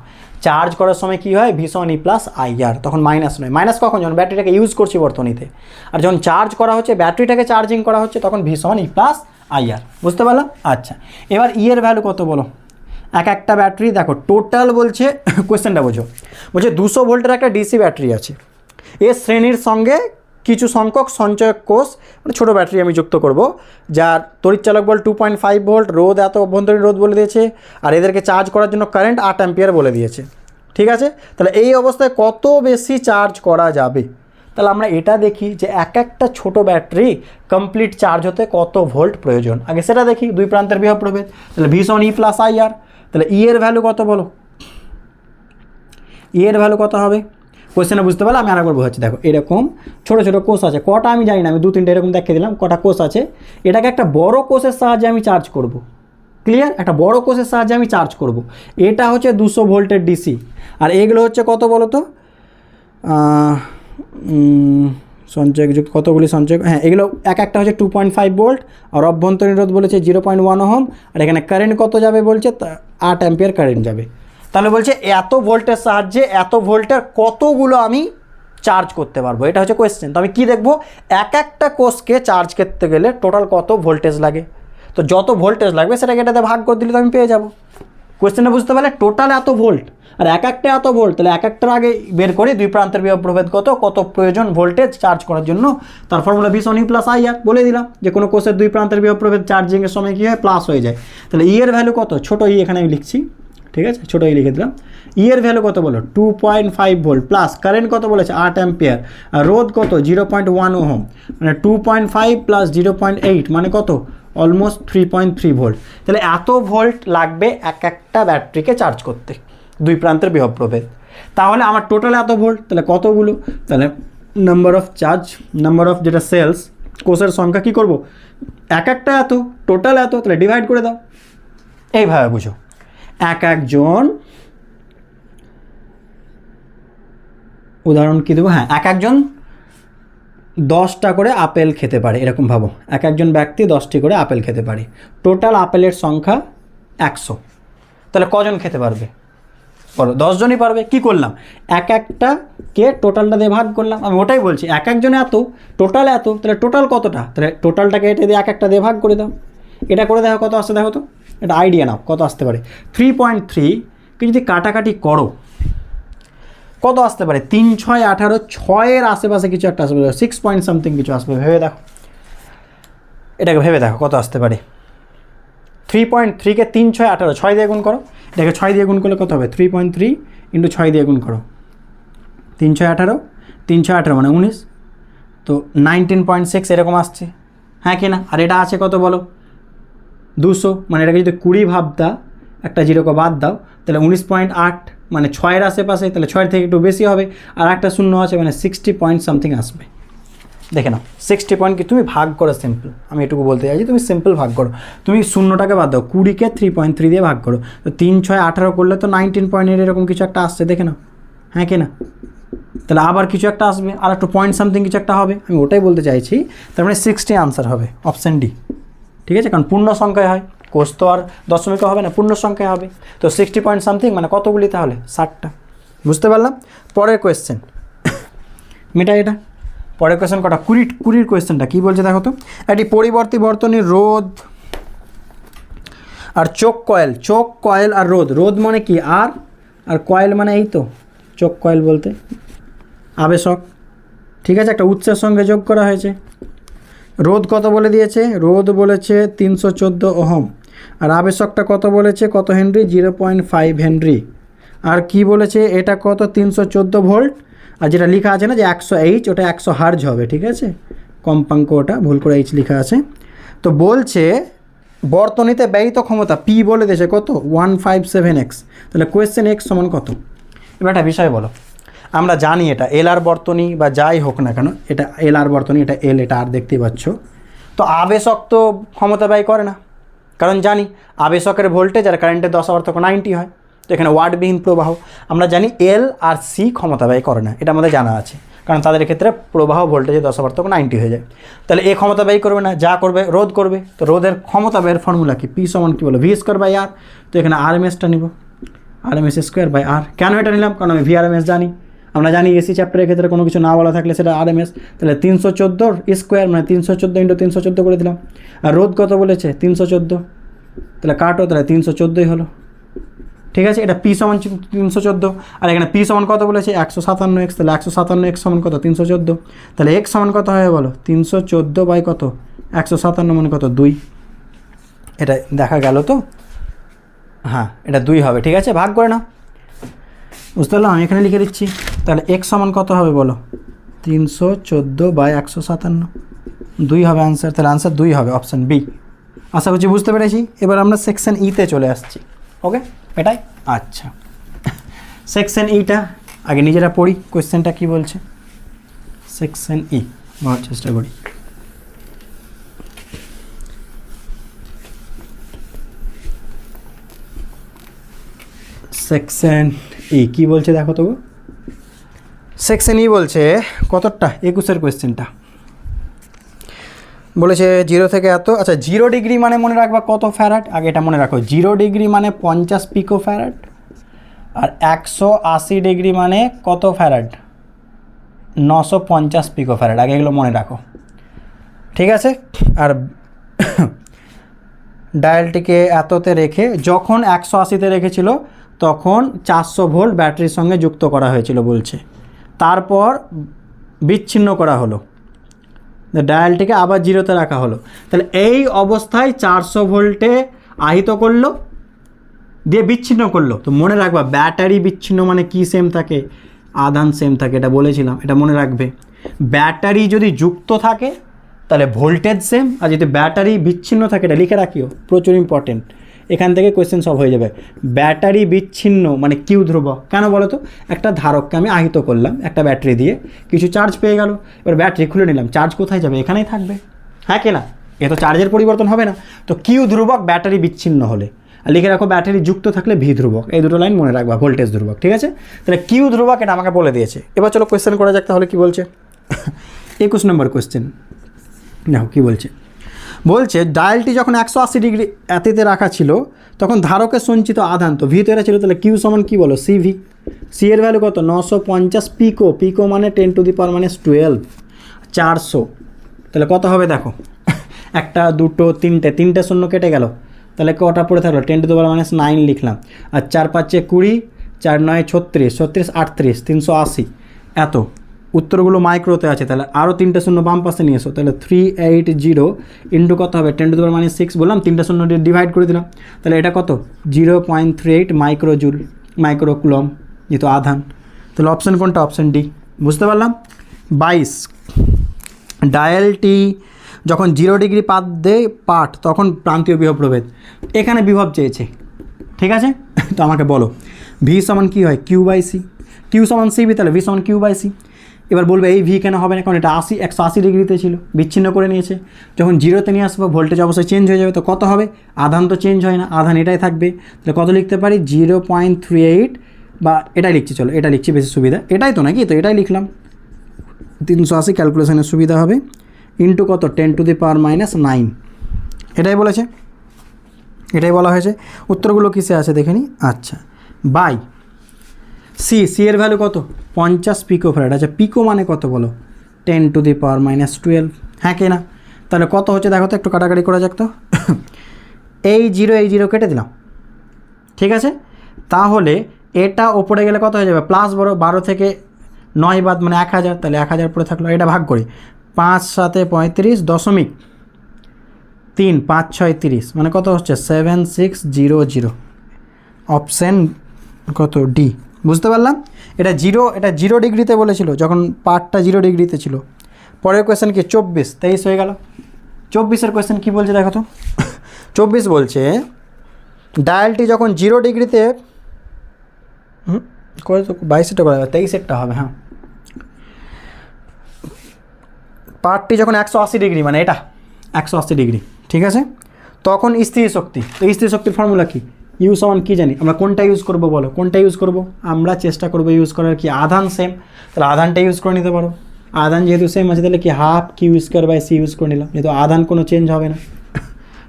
[SPEAKER 1] চার্জ করার সময় কি হয়, ভি সমান ই প্লাস IR, তখন মাইনাস নয়। মাইনাস কখন, যখন ব্যাটারিটাকে ইউজ করছি বর্তনীতে। আর যখন চার্জ করা হচ্ছে, ব্যাটারিটাকে চার্জিং করা হচ্ছে, তখন ভি সমান ই প্লাস IR। বুঝতে পারলাম? আচ্ছা, এবার ই এর ভ্যালু কত বলো। একটা ব্যাটারি দেখো টোটাল বলছে, কোয়েশ্চেনটা বোঝো, বলছে 200 ভোল্টের একটা ডিসি ব্যাটারি আছে, এর শ্রেণীর সঙ্গে কিছু সংখ্যক সঞ্চয়ক কোষ, মানে ছোটো ব্যাটারি আমি যুক্ত করব, যার তড়িৎচালক বল 2.5 ভোল্ট, রোধ এত অভ্যন্তরীণ রোধ বলে দিয়েছে, আর এদেরকে চার্জ করার জন্য কারেন্ট 8 অ্যাম্পিয়ার বলে দিয়েছে। ঠিক আছে, তাহলে এই অবস্থায় কত বেশি চার্জ করা যাবে। তাহলে আমরা এটা দেখি যে একটা ছোটো ব্যাটারি কমপ্লিট চার্জ হতে কত ভোল্ট প্রয়োজন, আগে সেটা দেখি। দুই প্রান্তের বিভব প্রভেদ, তাহলে ভি সমান ই প্লাস IR। তাহলে ই এর ভ্যালু কত বলো, ই এর ভ্যালু কত হবে। কোয়েশ্চেনে বুঝতে পারলে আমি আরেকবার বোঝাচ্ছি। দেখো এরকম ছোটো ছোটো কোষ আছে, কটা আমি জানি না, আমি 2-3টে এরকম দেখিয়ে দিলাম কটা কোষ আছে। এটাকে একটা বড় কোষের সাহায্যে আমি চার্জ করব। ক্লিয়ার? একটা বড় কোষের সাহায্যে আমি চার্জ করব। এটা হচ্ছে 200 ভোল্টের ডিসি, আর এগুলো হচ্ছে কত বলো তো, সঞ্চয় কতগুলি সঞ্চয়, হ্যাঁ এগুলো একটা হচ্ছে 2.5 ভোল্ট, আর অভ্যন্তরীণ রোধ বলেছে 0.1 ওহম, আর এখানে কারেন্ট কত যাবে বলছে 8 অ্যাম্পিয়ার কারেন্ট যাবে। তাহলে বলছে এত ভোল্টের সাহায্যে এত ভোল্টের কতগুলো আমি চার্জ করতে পারবো, এটা হচ্ছে কোয়েশ্চেন। তো আমি কী দেখবো, একটা কোষকে চার্জ করতে গেলে টোটাল কত ভোল্টেজ লাগে, তো যত ভোল্টেজ লাগবে সেটাকে এটাতে ভাগ করে দিলে তো আমি পেয়ে যাবো। কোয়েশ্চেনে বুঝতে পারলে টোটাল এত ভোল্ট, আর একটা এত ভোল্ট, তাহলে একটার আগে বের করি দুই প্রান্তের বিভব প্রভেদ কত প্রয়োজন ভোল্টেজ চার্জ করার জন্য, তার ফর্মুলা ভি সমান ই প্লাস IR বলে দিলাম, যে কোনো কোষের দুই প্রান্তের বিভব প্রভেদ চার্জিংয়ের সময় কী হয়, প্লাস হয়ে যায়। তাহলে ই এর ভ্যালু কত, ছোটো ই এখানে আমি লিখছি, ঠিক আছে, ছোটো ই লিখে দিলাম। ই এর ভ্যালু কত বলো, 2.5 ভোল্ট, প্লাস কারেন্ট কত বলেছে 8 অ্যাম্পিয়ার, আর রোধ কত 0.1 ওহম, মানে 2.5 প্লাস 0.8 মানে কত, অলমোস্ট 3.3 ভোল্ট। তাহলে এত ভোল্ট লাগবে একটা ব্যাটারিকে চার্জ করতে, দুই প্রান্তের বিভব প্রভেদ। তাহলে আমার টোটাল এত ভোল্ট, তাহলে কতগুলো, তাহলে number of charge, number of যেটা সেলস, কোষের সংখ্যা কী করবো, একটা এত, টোটাল এত, তাহলে ডিভাইড করে দাও। এইভাবে বুঝো, একজন, উদাহরণ কী দেবো, হ্যাঁ একজন 10টা করে আপেল খেতে পারে, এরকম ভাবো, একজন ব্যক্তি 10টি করে আপেল খেতে পারে, টোটাল আপেলের সংখ্যা 100। তাহলে কজন খেতে পারবে বলো, 10 জনই পারবে। কি করলাম, একটাকে টোটালটা দিয়ে ভাগ করলাম, আমি ওটাই বলছি, একজনে এত, টোটাল এত, তাহলে টোটাল কতটা, তাহলে টোটালটাকে এটা দিয়ে একটা দিয়ে ভাগ করে দাও। এটা করে দেখো কত আসতে, দেখো তো, এটা আইডিয়া নাও কত আসতে পারে। 3.3 কে যদি কাটাকাটি করো কত আসতে পারে, 3 6 18, 6-এর আশেপাশে কিছু একটা আসবে, 6 পয়েন্ট সামথিং কিছু আসবে, ভেবে দেখো, এটাকে ভেবে দেখো কত আসতে পারে। 3.3কে 3 6 18, 6 দিয়ে গুণ করো, এটাকে 6 দিয়ে গুণ করলে কত হবে, 3.3 ইন্টু 6 দিয়ে গুণ করো, 3 6 18, 3 6 18 মানে 19, তো 19.6 এরকম আসছে, হ্যাঁ কি না। আর এটা আছে কত বলো, 200, মানে এটাকে যদি 20 ভাবতা, একটা জিরোকে বাদ দাও, তাহলে 19.8, মানে 6-এর আশেপাশে, তাহলে 6-এর থেকে একটু বেশি হবে, আর একটা শূন্য আছে, মানে 60 পয়েন্ট সামথিং আসবে। দেখে নাও 60 পয়েন্ট কি, তুমি ভাগ করো সিম্পল, আমি এটুকু বলতে চাইছি, তুমি সিম্পল ভাগ করো, তুমি শূন্যটাকে বাদ দাও, 20কে 3.3 দিয়ে ভাগ করো, তো 3 6 18 করলে তো 19.8 এরকম কিছু একটা আসছে, দেখে নাও, হ্যাঁ কি না। তাহলে আবার কিছু একটা আসবে, আর একটু পয়েন্ট সামথিং কিছু একটা হবে, আমি ওটাই বলতে চাইছি। তার মানে 60 আনসার হবে, অপশান ডি, ঠিক আছে, কারণ পূর্ণ সংখ্যায় হয়, কোষ তো আর দশমিকে হবে না, পূর্ণ সংখ্যায় হবে, তো 60 পয়েন্ট সামথিং মানে কতগুলি, তাহলে 60টা। বুঝতে পারলাম। পরের কোয়েশ্চেন মেটা, এটা পরের কোয়েশ্চেন কটা, 20 কোয়েশ্চেনটা কী বলছে দেখো তো, একটি পরিবর্তী বর্তনী রোধ আর চোখ কয়েল আর রোধ মানে কি, আর কয়েল মানে এই তো চোখ কয়েল বলতে আবেশক, ঠিক আছে, একটা উৎসের সঙ্গে যোগ করা হয়েছে। রোধ কত বলে দিয়েছে, রোধ বলেছে 314 ওহম, আর আবেশকটা কত বলেছে, কত হেনরি, 0.5 হেনরি, আর কি বলেছে এটা কত, 314 ভোল্ট, আর যেটা লেখা আছে না যে 100H, ওটা 100 হার্জ হবে, ঠিক আছে, কম্পাঙ্ক, ওটা ভুল করে H লেখা আছে। তো বলছে বর্তনীতে ব্যয়িত ক্ষমতা পি বলে দিয়েছে কত, 157X, তাহলে কোয়েশ্চেন X সমান কত। এবার একটা বিষয় বলো, আমরা জানি এটা এলআর বর্তনী বা যাই হোক না কেন, এটা এলআর বর্তনী, এটা এল, এটা আর দেখতেই পাচ্ছ, তো আবেশক তো ক্ষমতা ব্যয় করে না, কারণ জানি আবেশকের ভোল্টেজ আর কারেন্টের দশাবর্তক 90 হয়। তো এখানে ওয়াটবিহীন প্রবাহ, আমরা জানি এল আর সি ক্ষমতা ব্যয় করে না, এটা আমাদের জানা আছে, কারণ তাদের ক্ষেত্রে প্রবাহ ভোল্টেজের দশাবর্তক 90 হয়ে যায়। তাহলে এ ক্ষমতা ব্যয় করবে না, যা করবে রোধ করবে। তো রোধের ক্ষমতা ব্যয়ের ফর্মুলা কি? পি সমান কী বলো? ভি স্কোয়ার বাই আর। তো এখানে আরএমএসটা নিব, আরএমএস স্কোয়ার বাই আর। কেন এটা নিলাম? কারণ আমি ভিআরএমএস জানি, আমরা জানি এসি চ্যাপ্টারের ক্ষেত্রে কোনো কিছু না বলা থাকলে সেটা আরএমএস। তাহলে 314 স্কোয়ার মানে 314 ইন্টু 314 করে দিলাম। আর রোধ কত বলেছে? 314, তাহলে কাটো, তাহলে 314ই হলো। ঠিক আছে, এটা পি সমান 314, আর এখানে পি সমান কত বলেছে? 157x। তাহলে 157x সমান কত? 314। তাহলে এক্স সমান কত হবে বলো? 314 বাই কত? 157 মানে কত? 2। এটা দেখা গেল তো? হ্যাঁ, এটা 2 হবে। ঠিক আছে, ভাগ করে নাও। বুঝতে পারলাম, আমি এখানে লিখে দিচ্ছি। তাহলে এক্স সমান কত হবে বলো? 314 বাই 157, 2 হবে আনসার। তাহলে আনসার 2 হবে, অপশান বি। আশা করছি বুঝতে পেরেছি। এবার আমরা সেকশন ইতে চলে আসছি। ওকে, এটাই। আচ্ছা, সেকশন ইটা আগে নিজেরা পড়ি, কোয়েশ্চেনটা কি বলছে। সেকশন ই বলার চেষ্টা করি। সেকশন ই কী বলছে দেখো তো। সেকশন ই বলছে কতটা? 21 কোয়েশ্চেনটা বলেছে 0 থেকে এত। আচ্ছা, 0 ডিগ্রি মানে মনে রাখবা কত ফ্যারাড? আগে এটা মনে রাখো, 0 ডিগ্রি মানে 50 পিকো ফ্যারাড, আর 180 ডিগ্রি মানে কত ফ্যারাড? 950 পিকো ফ্যারাড। আগে এগুলো মনে রাখো, ঠিক আছে। আর ডায়ালটিকে এততে রেখে যখন 180তে রেখেছিল তখন 400 ভোল্ট ব্যাটারির সঙ্গে যুক্ত করা হয়েছিল বলছে, তারপর বিচ্ছিন্ন করা হলো, ডায়ালটিকে আবার 0তে রাখা হলো। তাহলে এই অবস্থায় 400 ভোল্টে আহিত করলো, দিয়ে বিচ্ছিন্ন করলো। তো মনে রাখবা, ব্যাটারি বিচ্ছিন্ন মানে কি সেম থাকে? আধান সেম থাকে, এটা বলেছিলাম, এটা মনে রাখবে। ব্যাটারি যদি যুক্ত থাকে তাহলে ভোল্টেজ সেম, আর যদি ব্যাটারি বিচ্ছিন্ন থাকে, এটা লিখে রাখিও, প্রচুর ইম্পর্টেন্ট। এখান থেকে কোয়েশ্চেন সলভ হয়ে যাবে। ব্যাটারি বিচ্ছিন্ন মানে কিউ ধ্রুবক। কেন বলো তো? একটা ধারককে আমি আহিত করলাম একটা ব্যাটারি দিয়ে, কিছু চার্জ পেয়ে গেল, এবার ব্যাটারি খুলে নিলাম, চার্জ কোথায় যাবে? এখানেই থাকবে, হ্যাঁ কি না? এ তো চার্জের পরিবর্তন হবে না। তো কিউ ধ্রুবক ব্যাটারি বিচ্ছিন্ন হলে, আর লিখে রাখো ব্যাটারি যুক্ত থাকলে ভি ধ্রুবক। এই দুটো লাইন মনে রাখবা, ভোল্টেজ ধ্রুবক। ঠিক আছে, তাহলে কিউ ধ্রুবক এটা আমাকে বলে দিয়েছে। এবার চলো কোয়েশ্চেন করা যাক, তাহলে কি বলছে। 21 নম্বর কোয়েশ্চেন দেখো কি বলছে। বলছে ডায়ালটি যখন 180 ডিগ্রি এতে রাখা ছিল তখন ধারকের সঞ্চিত আধান তো ভি তেরা ছিল, তাহলে কিউ সমান কী বলো? সিভি। সি এর ভ্যালু কত? 950 পিকো। পিকো মানে 10 টু দি পাওয়ার মাইনাস 12, 400। তাহলে কত হবে দেখো, একটা দুটো তিনটে শূন্য কেটে গেল, তাহলে কটা পড়ে থাকলো? 10 টু দি পাওয়ার মাইনাস 9 লিখলাম। আর 4 5 20, 4 9 36, 36 38, 380। এত উত্তরগুলো মাইক্রোতে আছে, তাহলে আরও 3টে শূন্য বাম পাশে নিয়ে এসো। তাহলে 380 ইন্টু কত হবে? 10 টু দি পাওয়ার মাইনাস 6 বললাম, 3টে শূন্য ডিভাইড করে দিলাম। তাহলে এটা কত? 0.38 মাইক্রোজুল, মাইক্রোকুলম, যেহেতু আধান। তাহলে অপশান কোনটা? Option D. বুঝতে পারলাম। 22, ডায়ালটি যখন 0 ডিগ্রি পাত দেয় পাঠ তখন প্রান্তীয় বিভব প্রভেদ। এখানে বিভব চেয়েছে, ঠিক আছে। তো আমাকে বলো ভি সমান কী হয়? Q by C. কিউ সমান সিবি, তাহলে ভি সমান কিউ বাই সি। এবার বলবে এই ভি কেন হবে না? কারণ এটা 180 ডিগ্রিতে ছিল, বিচ্ছিন্ন করে নিয়েছে। যখন 0তে নিয়ে আসবো ভোল্টেজ অবশ্যই চেঞ্জ হয়ে যাবে। তো কত হবে? আধান তো চেঞ্জ হয় না, আধান এটাই থাকবে। তাহলে কত লিখতে পারি? 0.38, বা এটাই লিখছি, চলো এটা লিখছি, বেশি সুবিধা। এটাই তো নাকি? তো এটাই লিখলাম, 380 ক্যালকুলেশনের সুবিধা হবে, ইন্টু কত? 10 টু দি পাওয়ার মাইনাস 9। এটাই বলেছে, এটাই বলা হয়েছে। উত্তরগুলো কিসে আছে দেখে নি। আচ্ছা, বাই সি। সি এর ভ্যালু কত? 50 পিকো ফ্যারাড। আচ্ছা, পিকো মানে কত বলো? 10 টু দি পাওয়ার মাইনাস 12, হ্যাঁ কি না? তাহলে কত হচ্ছে দেখো তো, একটু কাটাকাটি করা যাক তো। এই জিরো কেটে দিলাম, ঠিক আছে। তাহলে এটা ওপরে গেলে কত হয়ে যাবে? প্লাস 12 থেকে 9 বাদ মানে 1000, তাহলে 1000 পড়ে থাকলো। এটা ভাগ করি, 5 7 35 দশমিক 3, 5 6 30, মানে কত হচ্ছে? 7600। অপশান কত? ডি। বুঝতে পারলাম। এটা 0 ডিগ্রিতে বলেছিল যখন পার্টটা 0 ডিগ্রিতে ছিল। পরের কোয়েশ্চেন কি? 24, 23 হয়ে গেল। 24-এর কোয়েশ্চেন কী বলছে দেখো তো। 24 বলছে ডায়ালটি যখন 0 ডিগ্রিতে করে তো 22-এরটা করা যাবে, 23-এরটা হবে, হ্যাঁ। পার্টটি যখন 180 ডিগ্রি, মানে এটা 180 ডিগ্রি, ঠিক আছে। তখন স্থির শক্তি। তো স্থির শক্তির ফর্মুলা কি? ইউ সমান কী জানি আমরা, কোনটা ইউজ করব বলো, কোনটা ইউজ করব? আমরা চেষ্টা করবো ইউজ করার কি, আধান সেম, তাহলে আধানটা ইউজ করে নিতে পারো। আধান যেহেতু সেম আছে তাহলে কি half Q square by C use করে নিলাম, যেহেতু আধান কোনো চেঞ্জ হবে না।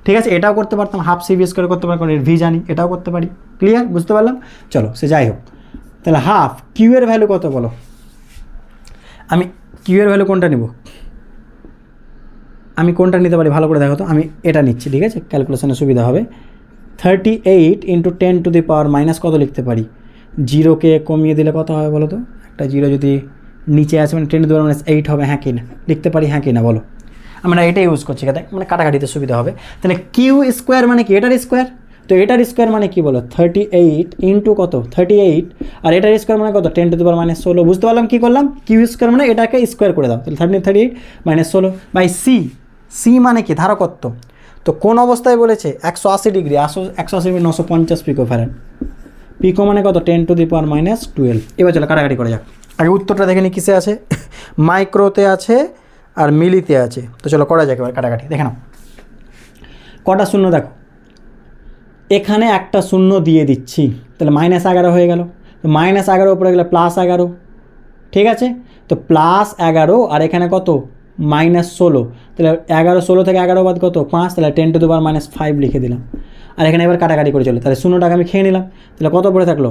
[SPEAKER 1] ঠিক আছে, এটাও করতে পারতাম, হাফ সি ভি স্কোয়ার করতে পারি, কারণ এর ভি জানি, এটাও করতে পারি। ক্লিয়ার, বুঝতে পারলাম? চলো সে যাই হোক, তাহলে হাফ কিউ এর ভ্যালু কত বলো? আমি কিউ এর ভ্যালু কোনটা নেব? আমি কোনটা নিতে পারি ভালো করে দেখো তো, আমি এটা নিচ্ছি, ঠিক আছে, ক্যালকুলেশনের সুবিধা হবে। 38 × 10⁻⁻, কত লিখতে পারি? জিরোকে কমিয়ে দিলে কত হবে বলো তো? একটা জিরো যদি নিচে আসে মানে 10⁻⁸ হবে, হ্যাঁ কি না? লিখতে পারি হ্যাঁ কি না বলো? আমরা এটা ইউজ করছি কাতে, মানে কাটাকাটিতে সুবিধা হবে। তাহলে কিউ স্কোয়ার মানে কি? এটার স্কোয়ার। তো এটার স্কোয়ার মানে কি বলো? 38 × কত? 38, আর এটার স্কোয়ার মানে কত? 10⁻16। বুঝতে পারলাম কী করলাম? কিউ স্কোয়ার মানে এটাকে স্কোয়ার করে দাও, তাহলে 38 - 16 বাই সি। সি মানে কি? ধারকত্ব। তো কোন অবস্থায় বলেছে? 180 ডিগ্রি, 180 950 পিকোফ্যারাড। পিকো মানে কত? 10⁻12। এবার চলো কাটাকাটি করে যাক। আগে উত্তরটা দেখে নি কিসে আছে, মাইক্রোতে আছে আর মিলিতে আছে। তো চলো করা যাক এবার কাটাকাটি, দেখে নাও কটা শূন্য দেখো, এখানে একটা শূন্য দিয়ে দিচ্ছি, তাহলে -11 হয়ে গেল। তো -11 উপরে গেলে +11, ঠিক আছে। তো +11 আর এখানে কত? -16, তাহলে 11 16 থেকে 11 বাদ কত? 5, তাহলে 10⁻5 লিখে দিলাম। আর এখানে এবার কাটাকাটি করে চলো, তাহলে শূন্যটাকে আমি খেয়ে নিলাম, তাহলে কত পড়ে থাকলো?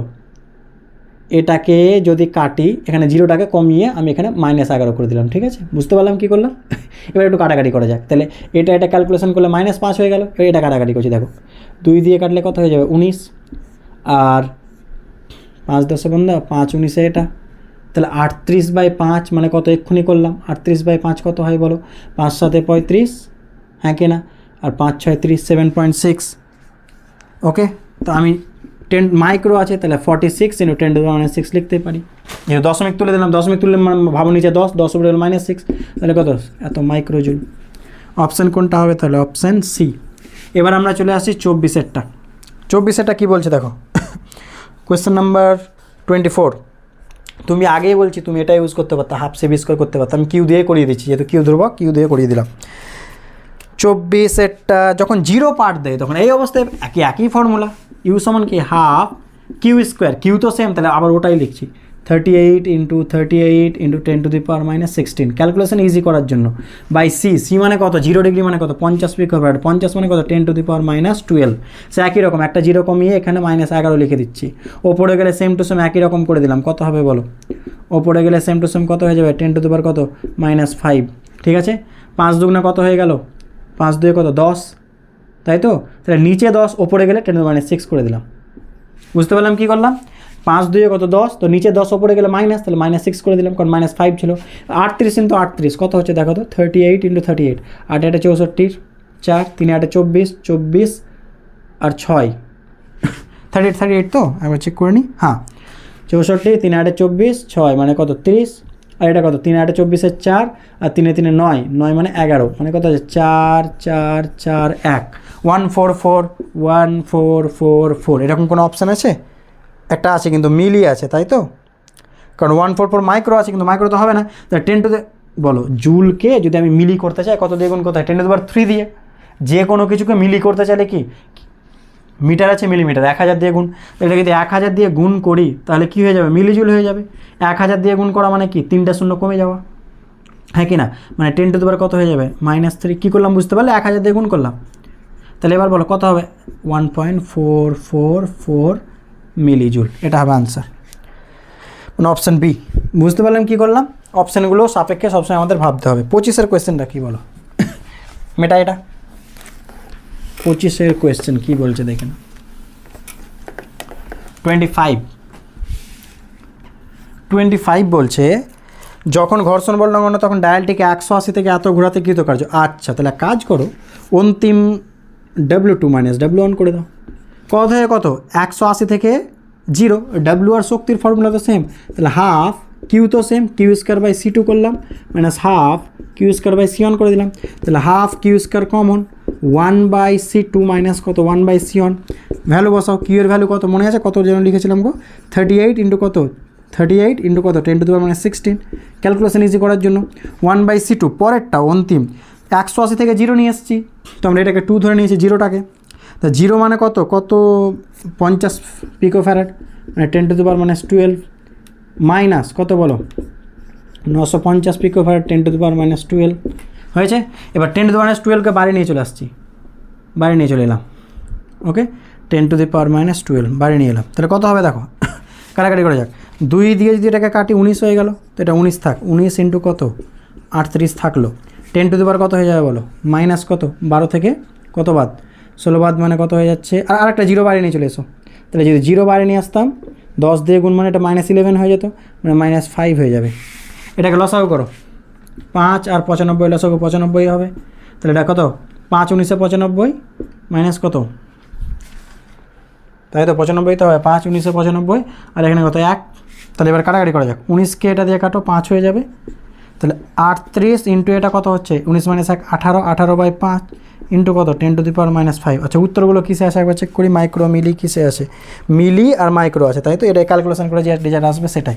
[SPEAKER 1] এটাকে যদি কাটি, এখানে জিরোটাকে কমিয়ে আমি এখানে -11 করে দিলাম, ঠিক আছে। বুঝতে পারলাম কী করলাম? এবার একটু কাটাকাটি করা যাক। তাহলে এটা ক্যালকুলেশন করলে -5 হয়ে গেল। এটা কাটাকাটি করছি, দেখো 2 দিয়ে কাটলে কত হয়ে যাবে? 19, আর 5 10 বন্ধা 5 19 এটা, তাহলে 38/5 মানে কত? এক্ষুনি করলাম, 38/5 কত হয় বলো? 5 7 35, হ্যাঁ কি না? আর 5 6 30, 7.6। ওকে, তো আমি 10 মাইক্রো আছে, তাহলে 46 × 10⁻6 লিখতে পারি। যেহেতু দশমিক তুলে দিলাম, দশমিক তুললে ভাবো নিচে 10 উপরে হলো -6, তাহলে কত? এত মাইক্রোজুল। অপশান কোনটা হবে তাহলে? Option C. এবার আমরা চলে আসছি 24-এরটা। 24-এরটা কী বলছে দেখো, কোয়েশ্চেন নাম্বার 24। তুমি আগেই বলছি তুমি এটা ইউজ করতে পারতো, হাফ সি ভি স্কোয়ার করতে পারতো, আমি কিউ দিয়ে করিয়ে দিচ্ছি, যেহেতু কিউ ধরবো কিউ দিয়ে করিয়ে দিলাম। 24-এরটা যখন জিরো পার্ট দেয় তখন এই অবস্থায় একই ফর্মুলা, ইউ সমান কি? হাফ কিউ স্কোয়ার, কিউ তো সেম, তাহলে আবার ওটাই লিখছি, 38 × 38 × 10⁻16, ক্যালকুলেশন ইজি করার জন্য, বাই সি। সি মানে কত? 0 ডিগ্রি মানে কত? 50 পিকোফ্যারাড। 50 মানে কত? 10⁻12। সে একই রকম, একটা জিরো কমিয়ে এখানে -11 লিখে দিচ্ছি। ওপরে গেলে সেম টু সেম একই রকম করে দিলাম, কত হবে বলো? ওপরে গেলে সেম টু সেম কত হয়ে যাবে? 10⁻, কত? -5, ঠিক আছে। 5 দুগুণে কত হয়ে গেল? 5 2 কত? 10, তাই তো। তাহলে নিচে 10, ওপরে গেলে 10⁻6 করে দিলাম। বুঝতে পারলাম কী করলাম? 5 2 কত? 10, তো নিচে 10 ওপরে গেলে মাইনাস, তাহলে -6 করে দিলাম, কারণ -5 ছিল। 38 × 38 কত হচ্ছে দেখো তো? 38 × 38, 8 8 64, 4 3 8 24, 24 আর 6 38 তো একবার চেক করে নিই। হ্যাঁ, 64 3 8 24, 6 মানে কত? 30, আর এটা কত? 3 8 24 4, আর 3 3 9, 9 মানে 11, মানে কত আছে? 4 4 4 1, 144 1444। এরকম কোনো অপশান আছে? একটা আছে কিন্তু মিলি আছে, তাই তো, কারণ 144 মাইক্রো আছে, কিন্তু মাইক্রো তো হবে না। তাহলে 10 টু বলো জুলকে যদি আমি মিলি করতে চাই, কত দিয়ে গুণ করতে হয়? 10⁻3 দিয়ে। যে কোনো কিছুকে মিলি করতে চাইলে কি মিটার আছে, মিলিমিটার, 1000 দিয়ে গুণ। এটা যদি 1000 দিয়ে গুণ করি তাহলে কী হয়ে যাবে? মিলিজুল হয়ে যাবে। 1000 দিয়ে গুণ করা মানে কি? 3টা শূন্য কমে যাওয়া, হ্যাঁ কি না? মানে 10⁻, কত হয়ে যাবে? -3। কী করলাম বুঝতে পারলে? 1000 দিয়ে গুণ করলাম। তাহলে এবার বলো কত হবে? 1.444 মিলিজুল। এটা হবে আনসার, মানে অপশান বি। বুঝতে পারলাম কী করলাম? অপশানগুলো সাপেক্ষে সবসময় আমাদের ভাবতে হবে। 25-এর কোয়েশ্চেনটা কী বলো? মেটা এটা 25-এর কোয়েশ্চেন কী বলছে দেখেন। 25 বলছে, যখন ঘর্ষণ বল নগণ্য তখন ডায়ালটিকে 180 থেকে এত ঘোরাতে কৃতকার্য। আচ্ছা, তাহলে কাজ করো, অন্তিম W2 - W1 করে দাও। কত হয়ে কত? 180 থেকে 0। W আর শক্তির ফর্মুলা তো সেম, তাহলে হাফ কিউ তো same, Q square by C2 করলাম, half Q square by C1 করে দিলাম। তাহলে half Q square common, 1/C2 কত? 1/C1। ভ্যালু বসাও, কিউ এর ভ্যালু কত মনে আছে? কত যেন লিখেছিলাম গো? 38 × কত? 38 × কত? 10⁻16। ক্যালকুলেশন ইজি করার জন্য 1/C2। পরেরটা অন্তিম 180 থেকে 0 নিয়ে এসেছি, তো আমরা এটাকে 2 ধরে নিয়েছি জিরোটাকে। তা 0 মানে কত 50 পিকোফ্যারাড, মানে 10⁻12 মাইনাস কত বলো 950 পিকোফ্যারাড 10⁻12 হয়েছে। এবার 10⁻12কে বাইরে নিয়ে চলে আসছি, বাইরে নিয়ে চলে এলাম। ওকে, 10⁻12 বাইরে নিয়ে এলাম, তাহলে কত হবে দেখো, কাটাকাটি করে যাক। 2 দিয়ে যদি এটাকে কাটি 19 হয়ে গেল, তো এটা 19 থাক, 19 ইন্টু কত 38 থাকলো। 10 কত হয়ে যাবে বলো, মাইনাস কত 12 থেকে কত বাদ 16 বাদ, মানে কত হয়ে যাচ্ছে। আর আরেকটা 0 বাইরে নিয়ে চলে এসো, তাহলে যদি 0 বাইরে নিয়ে আসতাম 10 দিয়ে গুণ, মানে এটা -11 হয়ে যেত, মানে -5 হয়ে যাবে। এটাকে লসাগু করো, 5 আর 95 লসাগু 95 হবে, তাহলে এটা কত 5 19 95 মাইনাস কত, তাই তো 95 তো হবে, 5 19 95 আর এখানে কত 1, তাহলে এবার কাটাকাটি করা যাক। 19কে এটা দিয়ে কাটো 5 হয়ে যাবে, তাহলে 38 ইন্টু এটা কত হচ্ছে 19 - 1 18, 18/5 ইন্টু কত 10⁻⁵। আচ্ছা, উত্তরগুলো কিসে আসে একবার চেক করি, মাইক্রো মিলি কিসে আসে, মিলি আর মাইক্রো আছে, তাই তো এটা ক্যালকুলেশন করে যে রেজাল্ট আসবে সেটাই।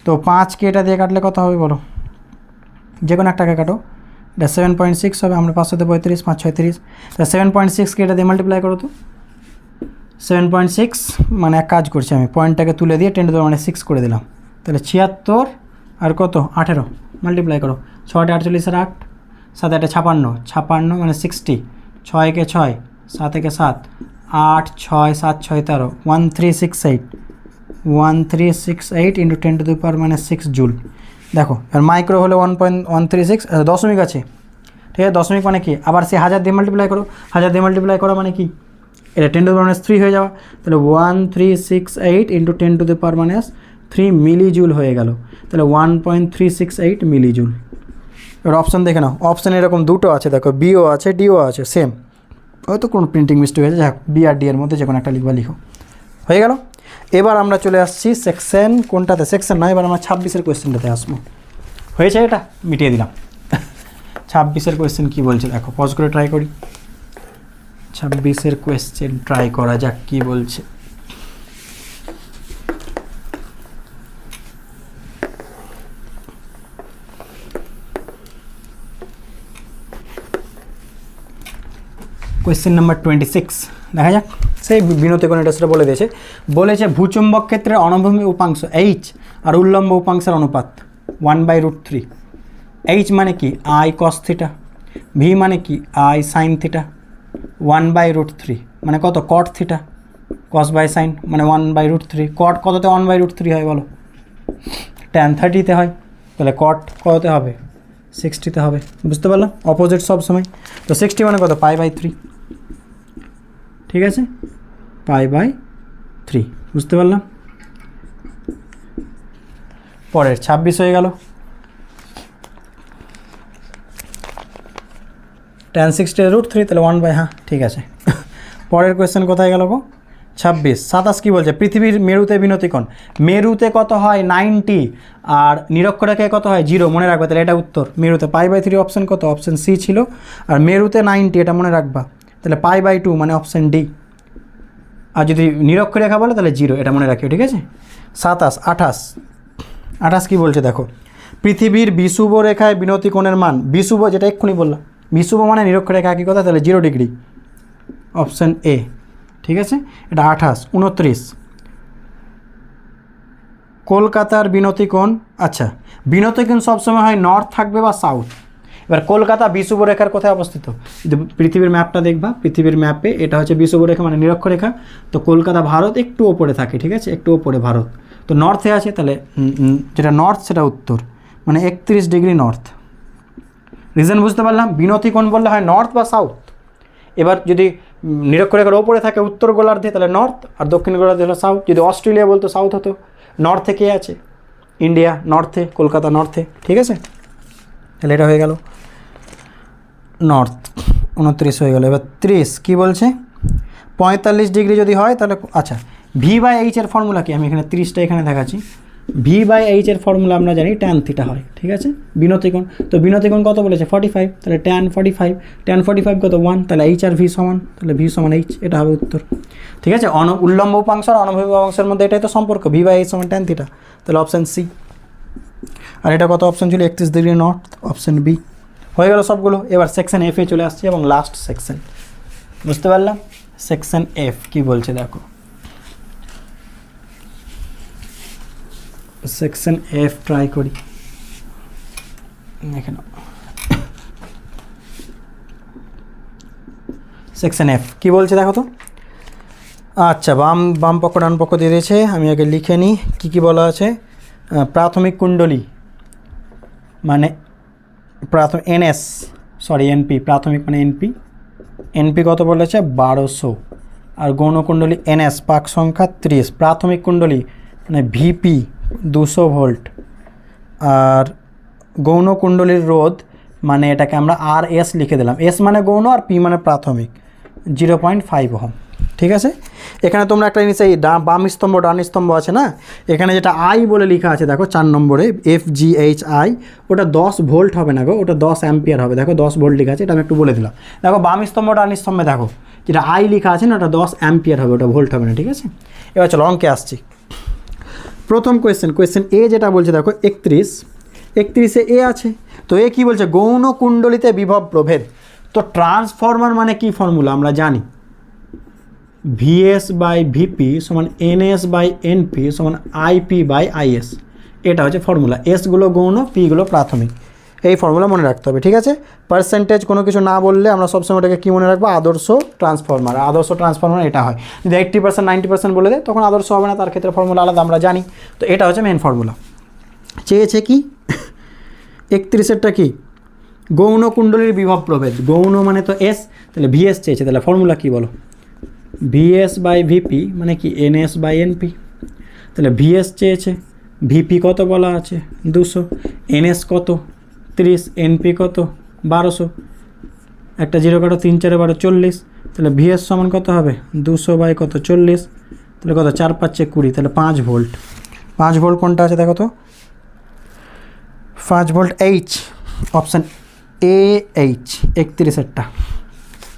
[SPEAKER 1] তো 5কে এটা দিয়ে কাটলে কত হবে বলো, যে কোনো একটাকে কাটো, এটা 7.6 হবে, আমরা 5 সাথে 35 5 6 30, তা 7.6কে এটা দিয়ে মাল্টিপ্লাই করো তো, 7.6 মানে এক কাজ করছি আমি, পয়েন্টটাকে তুলে দিয়ে 10⁻6 করে দিলাম, তাহলে 76 আর কত 18 মাল্টিপ্লাই করো, 6 48 আর 8 7 8 56, 56 মানে 60, 6 কে 6 7 কে 7 8 6 7 6 13 1368 ইন্টু 10⁻6 জুল। দেখো আর মাইক্রো হলে 1.136 দশমিক আছে, ঠিক আছে, দশমিক মানে কি, আবার সে 1000 দিয়ে মাল্টিপ্লাই করো, 1000 দিয়ে মাল্টিপ্লাই করা মানে কি, এটা 10⁻3 হয়ে যাওয়া, তাহলে 1368 ইন্টু 10⁻3 মিলি জুল হয়ে গেল, তাহলে 1.368 মিলি জুল। এবার অপশান দেখে নাও, অপশান এরকম দুটো আছে দেখো, বিও আছে ডিও আছে, সেম, হয়তো কোনো প্রিন্টিং মিস্টেক হয়েছে, যাক বি আর ডি এর মধ্যে যে কোনো একটা লিখবা লিখো, হয়ে গেল। এবার আমরা চলে আসছি সেকশন কোনটাতে, সেকশন নয়, এবার আমরা 26-এর কোয়েশ্চেনটাতে আসবো। হয়েছে, এটা মিটিয়ে দিলাম। 26-এর কোয়েশ্চেন কী বলছে দেখো, পজ করে ট্রাই করি। 26-এর কোয়েশ্চেন ট্রাই করা যাক কী বলছে। কোয়েশ্চেন নাম্বার 26 দেখা যাক, সেই বিনোতে কোনো এটা সেটা বলে দিয়েছে, বলেছে ভূচুম্বক ক্ষেত্রের অনুভূমি উপাংশ এইচ আর উল্লম্ব উপাংশের অনুপাত 1/√3। এইচ মানে কি আই কস থিটা, ভি মানে কি আই সাইন থিটা, 1/√3 মানে কত cot theta, cos by sine মানে 1/√3, কট কততে 1/√3 হয় বলো, tan 30-তে হয়, তাহলে কট কততে হবে 60-তে হবে, বুঝতে পারলাম, অপোজিট সব সময়। তো 60 মানে কত π/3, ঠিক আছে, π/3, বুঝতে পারলাম। পরের 26 হয়ে গেল, tan 60√3 তাহলে 1/, হ্যাঁ ঠিক আছে। পরের কোয়েশ্চেন কোথায় গেল গো, 26 27 কী বলছে, পৃথিবীর মেরুতে বিনতিকোণ, মেরুতে কত হয় 90 আর নিরক্ষরেখায় কত হয় 0, মনে রাখবে, তাহলে এটা উত্তর। মেরুতে π/3 অপশন কত, অপশন সি ছিল, আর মেরুতে 90 এটা মনে রাখবা, তাহলে π/2 মানে অপশন ডি, আর যদি নিরক্ষরেখা বলে তাহলে 0, এটা মনে রাখিও, ঠিক আছে। 27 28 কী বলছে দেখো, পৃথিবীর বিষুব রেখায় বিনতিকোণের মান, বিষুব যেটা এক্ষুনি বললাম, বিষুব মানে নিরক্ষরেখা একই কথা, তাহলে 0 ডিগ্রি, অপশন এ, ঠিক আছে। এটা 28 29 কলকাতার বিনতিকোণ, আচ্ছা বিনতিকোণ সবসময় হয় নর্থ থাকবে বা সাউথ। এবার কলকাতা বিষুবরেখার কোথায় অবস্থিত, পৃথিবীর ম্যাপটা দেখবা, পৃথিবীর ম্যাপে এটা হচ্ছে বিষুবরেখা মানে নিরক্ষরেখা, তো কলকাতা ভারত একটু ওপরে থাকে, ঠিক আছে, একটু ওপরে ভারত, তো নর্থে আছে, তাহলে যেটা নর্থ সেটা উত্তর, মানে 31 ডিগ্রি নর্থ। রিজন বুঝতে পারলাম, বিনতিকোণ বললে হয় নর্থ বা সাউথ। এবার যদি নিরক্ষরেখার ওপরে থাকে উত্তর গোলার্ধে তাহলে নর্থ, আর দক্ষিণ গোলার্ধে হলো সাউথ। যদি অস্ট্রেলিয়া বলতো সাউথ হতো, নর্থে কে আছে, ইন্ডিয়া নর্থে, কলকাতা নর্থে, ঠিক আছে, তাহলে এটা হয়ে গেল নর্থ। 29 হয়ে গেল। এবার 30 কী বলছে, 45 ডিগ্রি যদি হয় তাহলে, আচ্ছা ভি/এইচ এর ফর্মুলা কি, আমি এখানে 30টা এখানে দেখাচ্ছি। ভি/এইচ এর ফর্মুলা আমরা জানি tan থিটা হয়, ঠিক আছে, বিনতিকোণ, তো বিনতিকোণ কত বলেছে 45, তাহলে tan 45 কত 1, তাহলে এইচ আর ভি সমান, তাহলে ভি সমান এইচ, এটা হবে উত্তর, ঠিক আছে। উল্লম্ব উপাংশ আর অনুভূমিক উপাংশের মধ্যে এটাই তো সম্পর্ক, ভি/এইচ সমান tan থিটা, তাহলে অপশান সি। আর এটা কত অপশান ছিল, 31 ডিগ্রি নর্থ, অপশান বি হয়ে গেল সবগুলো। এবার সেকশন এফে চলে আসছে এবং লাস্ট সেকশন, বুঝতে পারলাম? সেকশন এফ কি বলছে দেখো, সেকশন এফ ট্রাই করি এখানে। সেকশন এফ কি বলছে দেখো তো। আচ্ছা, বাম পক্ষ ডান পক্ষ দিয়ে দিয়েছে, আমি আগে লিখে নিই কী কী বলা আছে। প্রাথমিক কুণ্ডলী মানে এনপি, প্রাথমিক মানে এনপি কত বলেছে 1200, আর গৌণকুণ্ডলী এনএস পাক সংখ্যা 30, প্রাথমিক কুণ্ডলী মানে ভিপি 200 ভোল্ট, আর গৌণকুণ্ডলীর রোধ মানে এটাকে আমরা আর এস লিখে দিলাম, এস মানে গৌণ আর পি মানে প্রাথমিক 0.5 ওহম। ঠিক আছে, এখানে তোমরা একটা জিনিস, এই বাম স্তম্ভ ডান স্তম্ভ আছে না, এখানে যেটা আই বলে লেখা আছে দেখো 4 নম্বরে FGHI, ওটা 10 ভোল্ট হবে না গো, ওটা 10 অ্যাম্পিয়ার হবে। দেখো 10 ভোল্ট লেখা আছে, এটা আমি একটু বলে দিলাম। দেখো বাম স্তম্ভ ডান স্তম্ভে দেখো যেটা আই লেখা আছে না, ওটা 10 অ্যাম্পিয়ার হবে, ওটা ভোল্ট হবে না। ঠিক আছে, এবার চলো অঙ্কে আসছি। প্রথম কোয়েশ্চেন এ যেটা বলছে দেখো 31-এ এ আছে, তো এ কি বলছে, গৌণ কুণ্ডলিতে বিভব প্রভেদ। তো ট্রান্সফরমার মানে কি ফর্মুলা আমরা জানি, VS/VP সমান NS/NP সমান IP/IS, এটা হচ্ছে ফর্মুলা। এসগুলো গৌণ, পিগুলো প্রাথমিক, এই ফর্মুলা মনে রাখতে হবে। ঠিক আছে, পার্সেন্টেজ কোনো কিছু না বললে আমরা সবসময় ওটাকে কী মনে রাখবো, আদর্শ ট্রান্সফরমার। আদর্শ ট্রান্সফরমার এটা হয়, যদি 80% 90% বলে দেয় তখন আদর্শ হবে না, তার ক্ষেত্রে ফর্মুলা আলাদা আমরা জানি। তো এটা হচ্ছে মেন ফর্মুলা। চেয়েছে কি 31-এরটা কি, গৌণ কুণ্ডলীর বিভব প্রভেদ, গৌণ মানে তো এস, তাহলে VS চেয়েছে, তাহলে ফর্মুলা কি বলো, VS/VP মানে কি NS/NP, তাহলে VS চেয়েছে, VP কত বলা আছে 200, NS কত 30, NP কত 1200, একটা 0 কাটো 3 4 12 40, তাহলে VS সমান কত হবে 200 কত 40, তাহলে কত 4 5 20, তাহলে 5 ভোল্ট। 5 ভোল্ট কোনটা আছে দেখো তো, 5 ভোল্ট H, অপশান AH 31-এরটা।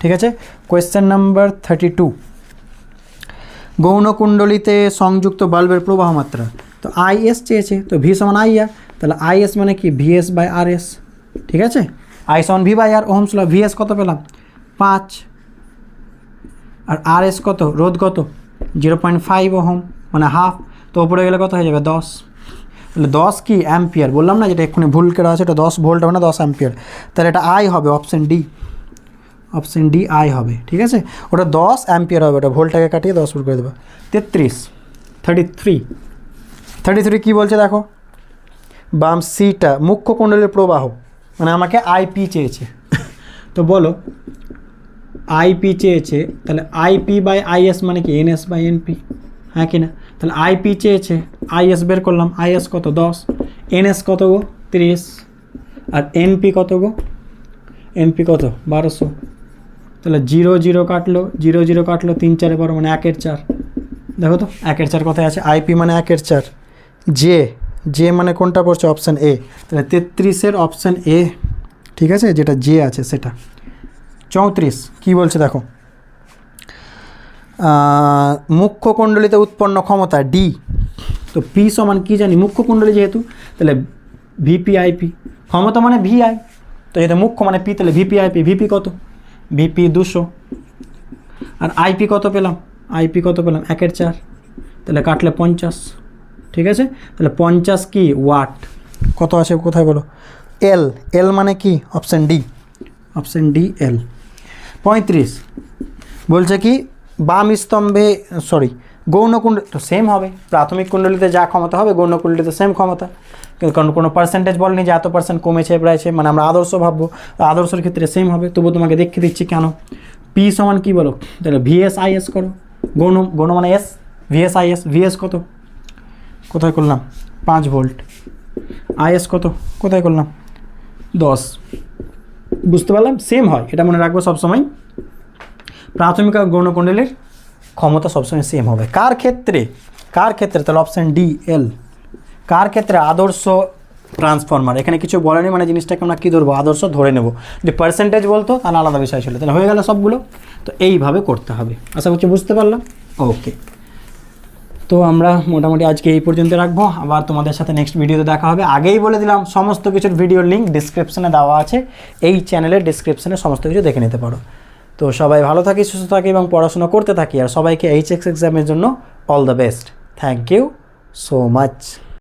[SPEAKER 1] ঠিক আছে, কোয়েশ্চেন নাম্বার 32, গৌণকুণ্ডলীতে সংযুক্ত বাল্বের প্রবাহ মাত্রা, তো IS চেয়েছে, তো V সমান IR, তাহলে IS মানে কি VS/RS। ঠিক আছে, I সমান V/R, ওহমস ল, VS কত পেলাম 5, আর RS কত, রোধ কত 0.5 ওহম মানে হাফ, তো উপরে গেলে কত হয়ে যাবে 10, তাহলে 10 কি অ্যাম্পিয়ার, বললাম না যেটা এক্ষুনি ভুল করা আছে, এটা 10 ভোল্ট হবে না 10 অ্যাম্পিয়ার, তাহলে এটা I হবে, অপশান ডি I হবে। ঠিক আছে, ওটা 10 অ্যাম্পিয়ার হবে, ওটা ভোল্টটাকে কাটিয়ে 10 ভোল্ট করে দেবো। 33 কী বলছে দেখো, বাম সিটা মুখ্য কুণ্ডলীর প্রবাহ মানে আমাকে IP চেয়েছে, তো বলো IP চেয়েছে, তাহলে IP/IS মানে কি NS/NP, হ্যাঁ কি না, তাহলে IP চেয়েছে, IS বের করলাম, IS কত 10, NS কত গো 30, আর NP কত গো, NP কত 1200, তাহলে 0 0 কাটলো 0 0 কাটলো 3 4 12 মানে 1/4, দেখো তো 1/4 কোথায় আছে, IP মানে 1/4, জে মানে কোনটা পড়ছে অপশান এ, তাহলে 33-এর অপশান এ। ঠিক আছে, যেটা জে আছে সেটা। 34 কী বলছে দেখো, মুখ্য কুণ্ডলীতে উৎপন্ন ক্ষমতা ডি, তো পি সমান কী জানি, মুখ্য কুণ্ডলী যেহেতু তাহলে VP/IP, ক্ষমতা মানে VI, তো যেটা মুখ্য মানে পি, তাহলে VP/IP, VP কত, VP 200, আর IP কত পেলাম 1/4, তাহলে কাটলে 50। ঠিক আছে, তাহলে 50 কি ওয়াট, কত আছে কোথায় বলো, এল মানে কি অপশান ডি এল। 35 বলছে কি বাম স্তম্ভে গৌণকুণ্ডলী, তো সেম হবে, প্রাথমিক কুণ্ডলীতে যা ক্ষমতা হবে গৌণকুণ্ডলীতে সেম ক্ষমতা, কারণ কোনো পার্সেন্টেজ বলেনি যে এত পার্সেন্ট কমেছে বেড়েছে, মানে আমরা আদর্শ ভাববো, আদর্শের ক্ষেত্রে সেম হবে। তবুও তোমাকে দেখিয়ে দিচ্ছি কেন। পি সমান কী বলো, তাহলে VS/IS করো, গৌণ মানে এস, VS/IS, VS কত কোথায় করলাম 5 ভোল্ট, IS কত কোথায় করলাম 10, বুঝতে পারলাম সেম হয়, এটা মনে রাখবো সবসময়। প্রাথমিক আর গৌণকুণ্ডলীর ক্ষমতা সবসময় সেম হবে। কার ক্ষেত্রে, তাহলে অপশান ডি এল, কার ক্ষেত্রে, আদর্শ ট্রান্সফরমার। এখানে কিছু বলেনি, মানে জিনিসটাকে আমরা কী ধরবো, আদর্শ ধরে নেব। যদি পার্সেন্টেজ বলতো তাহলে আলাদা বিষয় ছিল, তাহলে হয়ে গেল সবগুলো। তো এইভাবে করতে হবে, আশা করছি বুঝতে পারলাম। ওকে, তো আমরা মোটামুটি আজকে এই পর্যন্ত রাখবো, আবার তোমাদের সাথে নেক্সট ভিডিওতে দেখা হবে। আগেই বলে দিলাম সমস্ত কিছুর ভিডিওর লিঙ্ক ডিসক্রিপশনে দেওয়া আছে, এই চ্যানেলের ডিসক্রিপশনে সমস্ত কিছু দেখে নিতে পারো। তো সবাই ভালো থাকি, সুস্থ থাকি এবং পড়াশোনা করতে থাকি, আর সবাইকে এইচএস এক্সামের জন্য all the best. Thank you so much.